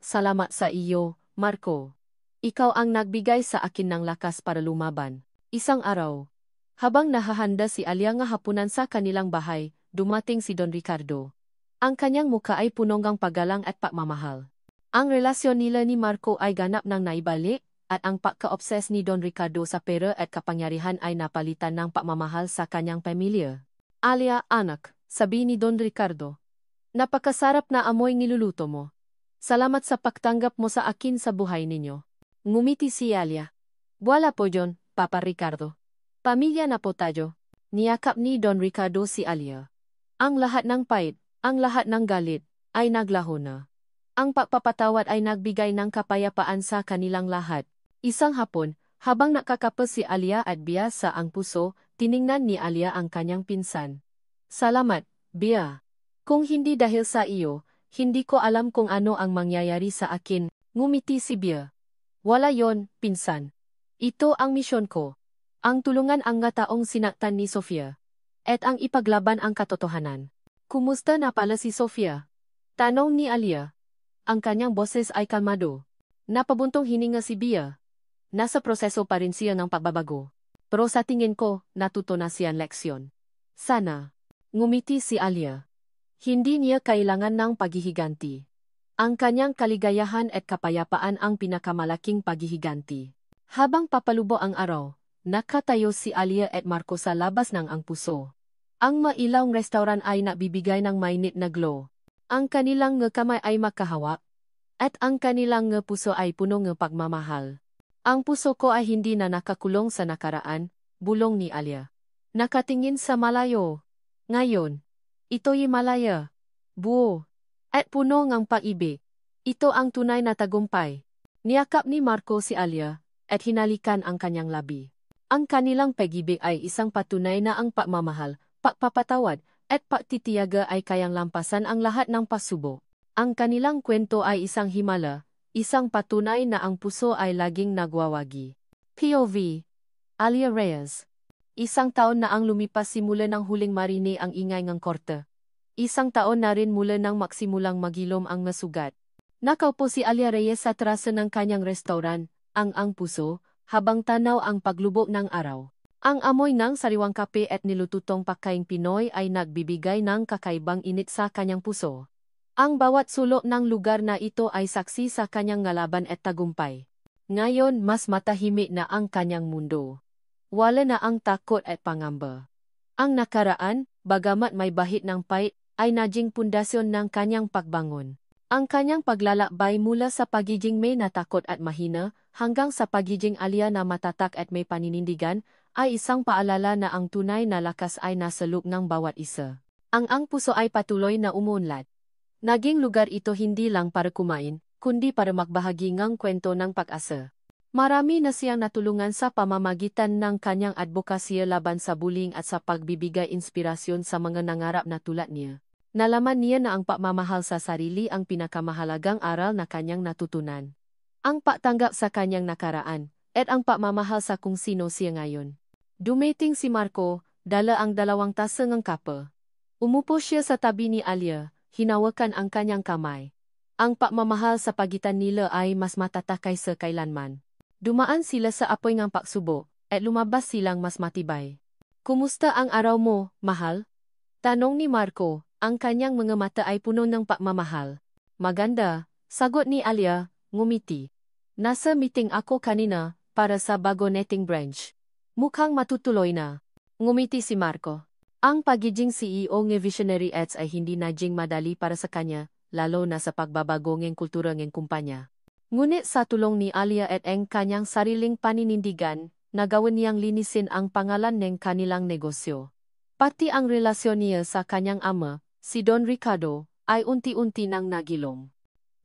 Salamat sa iyo, Marco. Ikaw ang nagbigay sa akin ng lakas para lumaban. Isang araw. Habang nahahanda si Alia nga hapunan sa kanilang bahay, dumating si Don Ricardo. Ang kanyang muka ay punong ng paggalang at pagmamahal. Ang relasyon nila ni Marco ay ganap ng naibalik, at ang pagka-obses ni Don Ricardo sa pera at kapangyarihan ay napalitan ng pagmamahal sa kanyang pamilya. Alia, anak, sabi ni Don Ricardo. Napakasarap na amoy niluluto mo. Salamat sa pagtanggap mo sa akin sa buhay ninyo. Ngumiti si Alia. Wala po John, Papa Ricardo. Pamilya na po tayo. Niyakap ni Don Ricardo si Alia. Ang lahat ng pait, ang lahat ng galit, ay naglaho na. Ang pagpapatawad ay nagbigay ng kapayapaan sa kanilang lahat. Isang hapon, habang nakakapos si Alia at Bia sa ang puso, tiningnan ni Alia ang kanyang pinsan. Salamat, Bia. Kung hindi dahil sa iyo, hindi ko alam kung ano ang mangyayari sa akin, ngumiti si Bia. Wala yon, pinsan. Ito ang misyon ko. Ang tulungan ang nga taong sinaktan ni Sofia. At ang ipaglaban ang katotohanan. Kumusta na pala si Sofia? Tanong ni Alia. Ang kanyang boses ay kalmado. Napabuntong hininga si Bia. Nasa proseso pa rin siya ng pagbabago. Pero sa tingin ko, natuto na siyang leksyon. Sana. Ngumiti si Alia. Hindi niya kailangan ng paghihiganti. Ang kanyang kaligayahan at kapayapaan ang pinakamalaking paghihiganti. Habang papalubo ang araw, nakatayo si Alia at Marco sa labas ng ang puso. Ang mailawng restaurant ay nabibigay ng mainit na glow. Ang kanilang kamay ay makahawak. At ang kanilang puso ay puno ng pagmamahal. Ang puso ko ay hindi na nakakulong sa nakaraan, bulong ni Alia. Nakatingin sa malayo. Ngayon, ito'y malaya. Buo. At puno ng pag-ibig. Ito ang tunay na tagumpay. Niyakap ni Marco si Alia, at hinalikan ang kanyang labi. Ang kanilang pag-ibig ay isang patunay na ang pagmamahal, pagpapatawad, at pagtitiyaga ay kayang lampasan ang lahat ng pagsubok. Ang kanilang kwento ay isang himala, isang patunay na ang puso ay laging nagwawagi. POV. Alia Reyes. Isang taon na ang lumipas simula ng huling marinig ang ingay ng korte. Isang taon na rin mula nang maksimulang magilom ang masugat. Nakaupo si Alia Reyes sa terasa ng kanyang restaurant, ang puso, habang tanaw ang paglubog ng araw. Ang amoy ng sariwang kape at nilututong pagkaing Pinoy ay nagbibigay ng kakaibang init sa kanyang puso. Ang bawat sulok ng lugar na ito ay saksi sa kanyang ngalaban at tagumpay. Ngayon mas matahimik na ang kanyang mundo. Wala na ang takot at pangamba. Ang nakaraan, bagamat may bahid ng pait, ay naging pundasyon ng kanyang pagbangon. Ang kanyang paglalakbay mula sa pagiging may natakot at mahina, hanggang sa pagiging Alia na matatak at may paninindigan, ay isang paalala na ang tunay na lakas ay nasa loob ng bawat isa. Ang puso ay patuloy na umuunlad. Naging lugar ito hindi lang para kumain, kundi para magbahagi ng kwento ng pag-asa. Marami na siyang natulungan sa pamamagitan ng kanyang advokasya laban sa bullying at sa pagbibigay inspirasyon sa mga nangarap na tulad niya. Nalaman niya na ang pagmamahal sa sarili ang pinakamahalagang aral na kanyang natutunan. Ang pagtanggap sa kanyang nakaraan, at ang pagmamahal sa kung sino siya ngayon. Dumating si Marco, dala ang 2 tasa ng kape. Umupo siya sa tabi ni Alia. Hinawakan ang kanyang kamay. Ang pagmamahal sa pagitan nila ay mas matatak kaysa kailanman. Dumaan sila sa apoy ng pagsubo, at lumabas silang mas matibay. Kumusta ang araw mo, mahal? Tanong ni Marco, ang kanyang mga mata ay puno ng pagmamahal. Maganda, sagot ni Alia, ngumiti. Nasa meeting ako kanina, para sa bago netting branch. Mukhang matutuloy na. Ngumiti si Marco. Ang pagiging CEO ng Visionary Ads ay hindi naging madali para sa kanya, lalo na sa pagbabago ng kultura ng kumpanya. Ngunit sa tulong ni Alia at ang kanyang sariling paninindigan, nagawa niyang linisin ang pangalan ng kanilang negosyo. Pati ang relasyon niya sa kanyang ama, si Don Ricardo, ay unti-unti nang nagilom.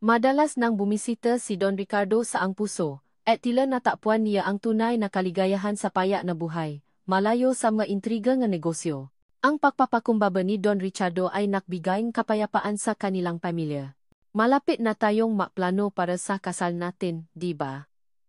Madalas nang bumisita si Don Ricardo sa ang puso, at tila natapwan niya ang tunay na kaligayahan sa payak na buhay, malayo sa mga intriga ng negosyo. Ang pagpapakumbaba ni Don Ricardo ay nagbigay ng kapayapaan sa kanilang pamilya. Malapit na tayong maplano para sa kasal natin, di ba?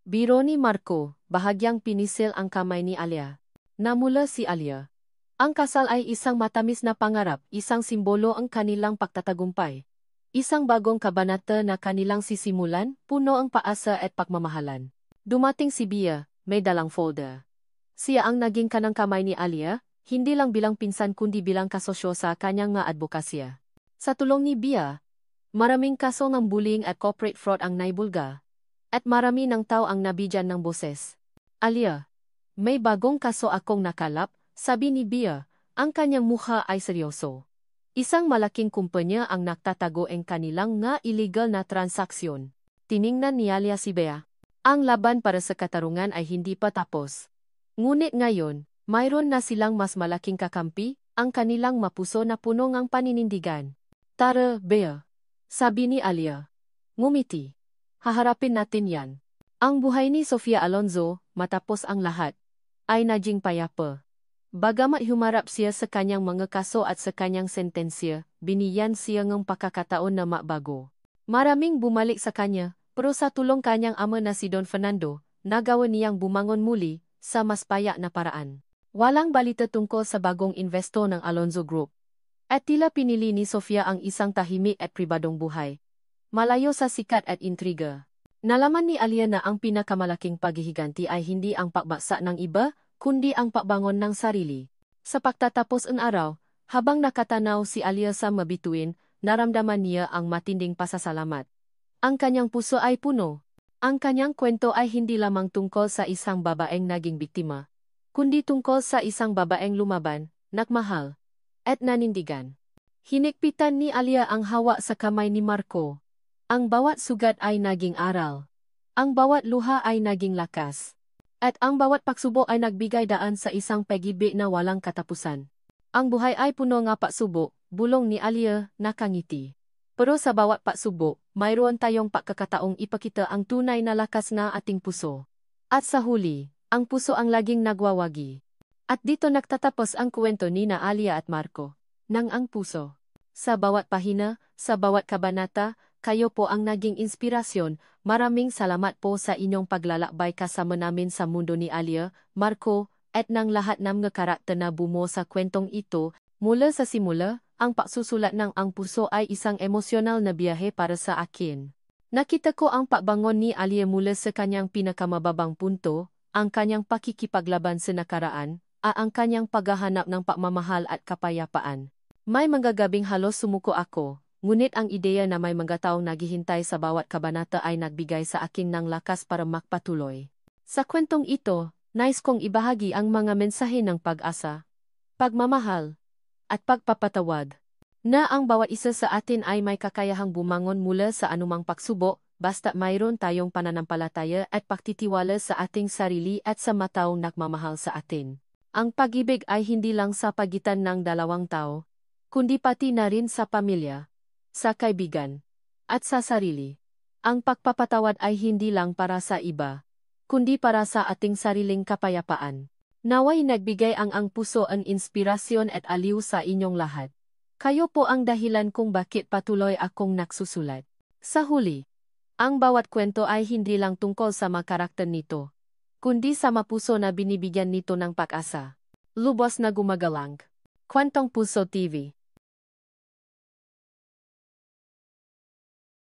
Biro ni Marco, bahagyang pinisil ang kamay ni Alia. Namula si Alia. Ang kasal ay isang matamis na pangarap, isang simbolo ang kanilang pagtatagumpay. Isang bagong kabanata na kanilang sisimulan, puno ang paasa at pagmamahalan. Dumating si Bia, may dalang folder. Siya ang naging kanang kamay ni Alia, hindi lang bilang pinsan kundi bilang kasosyo sa kanyang nga advokasya. Sa tulong ni Bia, maraming kaso ng bullying at corporate fraud ang naibulga. At marami ng tao ang nabigyan ng boses. Alia, may bagong kaso akong nakalap, sabi ni Bia, ang kanyang mukha ay seryoso. Isang malaking kumpanya ang nagtatago ang kanilang nga illegal na transaksyon. Tiningnan ni Alia si Bea. Ang laban para sa katarungan ay hindi pa tapos. Ngunit ngayon, mayroon na silang mas malaking kakampi, ang kanilang mapuso na puno ng paninindigan. Tara, Bea, sabi ni Alia. Ngumiti. Haharapin natin yan. Ang buhay ni Sofia Alonzo, matapos ang lahat, ay naging payapa. Bagamat humarap siya sa kanyang mga kaso at sa kanyang sentensya, binigyan siya ng pagkakataon na mabago. Maraming bumalik sa kanya, pero sa tulong kanyang ama na si Don Fernando, nagawa niyang bumangon muli sa mas payak na paraan. Walang balita tungkol sa bagong investo ng Alonzo Group. At tila pinili ni Sofia ang isang tahimik at pribadong buhay. Malayo sa sikat at intriga. Nalaman ni Alia na ang pinakamalaking paghihiganti ay hindi ang pagbaksa ng iba, kundi ang pagbangon ng sarili. Sa pagtatapos ng araw, habang nakatanaw si Alia sa mabituin, naramdaman niya ang matinding pasasalamat. Ang kanyang puso ay puno. Ang kanyang kwento ay hindi lamang tungkol sa isang babaeng naging biktima, kundi tungkol sa isang babaeng lumaban, nagmahal, at nanindigan. Hinikpitan ni Alia ang hawa sa kamay ni Marco. Ang bawat sugat ay naging aral. Ang bawat luha ay naging lakas. At ang bawat pagsubok ay nagbigay daan sa isang pag-ibig na walang katapusan. Ang buhay ay puno ng pagsubok, bulong ni Alia, nakangiti. Pero sa bawat pagsubok, mayroon tayong pagkakataong ipakita ang tunay na lakas na ating puso. At sa huli, ang puso ang laging nagwawagi. At dito nagtatapos ang kwento ni na Alia at Marco. Nang ang puso. Sa bawat pahina, sa bawat kabanata, kayo po ang naging inspirasyon. Maraming salamat po sa inyong paglalakbay kasama namin sa mundo ni Alia, Marco, at ng lahat ng mga karakter na bumuo sa kwentong ito. Mula sa simula, ang pagsusulat ng Ang Puso ay isang emosyonal na biyahe para sa akin. Nakita ko ang pagbangon ni Alia mula sa kanyang pinakamababang punto, ang kanyang pakikipaglaban sa nakaraan, at ang kanyang paghahanap ng pagmamahal at kapayapaan. May mga gabing halos sumuko ako. Ngunit ang ideya na may mga taong naghihintay sa bawat kabanata ay nagbigay sa akin ng lakas para magpatuloy. Sa kwentong ito, nais kong ibahagi ang mga mensahe ng pag-asa, pagmamahal, at pagpapatawad. Na ang bawat isa sa atin ay may kakayahang bumangon mula sa anumang pagsubok, basta mayroon tayong pananampalataya at pagtitiwala sa ating sarili at sa mataong nagmamahal sa atin. Ang pag-ibig ay hindi lang sa pagitan ng dalawang tao, kundi pati na rin sa pamilya, sa kaibigan, at sa sarili. Ang pagpapatawad ay hindi lang para sa iba, kundi para sa ating sariling kapayapaan. Naway nagbigay ang puso ang inspirasyon at aliw sa inyong lahat. Kayo po ang dahilan kung bakit patuloy akong nagsusulat. Sa huli, ang bawat kwento ay hindi lang tungkol sa mga karakter nito, kundi sa mapuso na binibigyan nito ng pag-asa. Lubos na gumagalang. Kwentong Puso TV.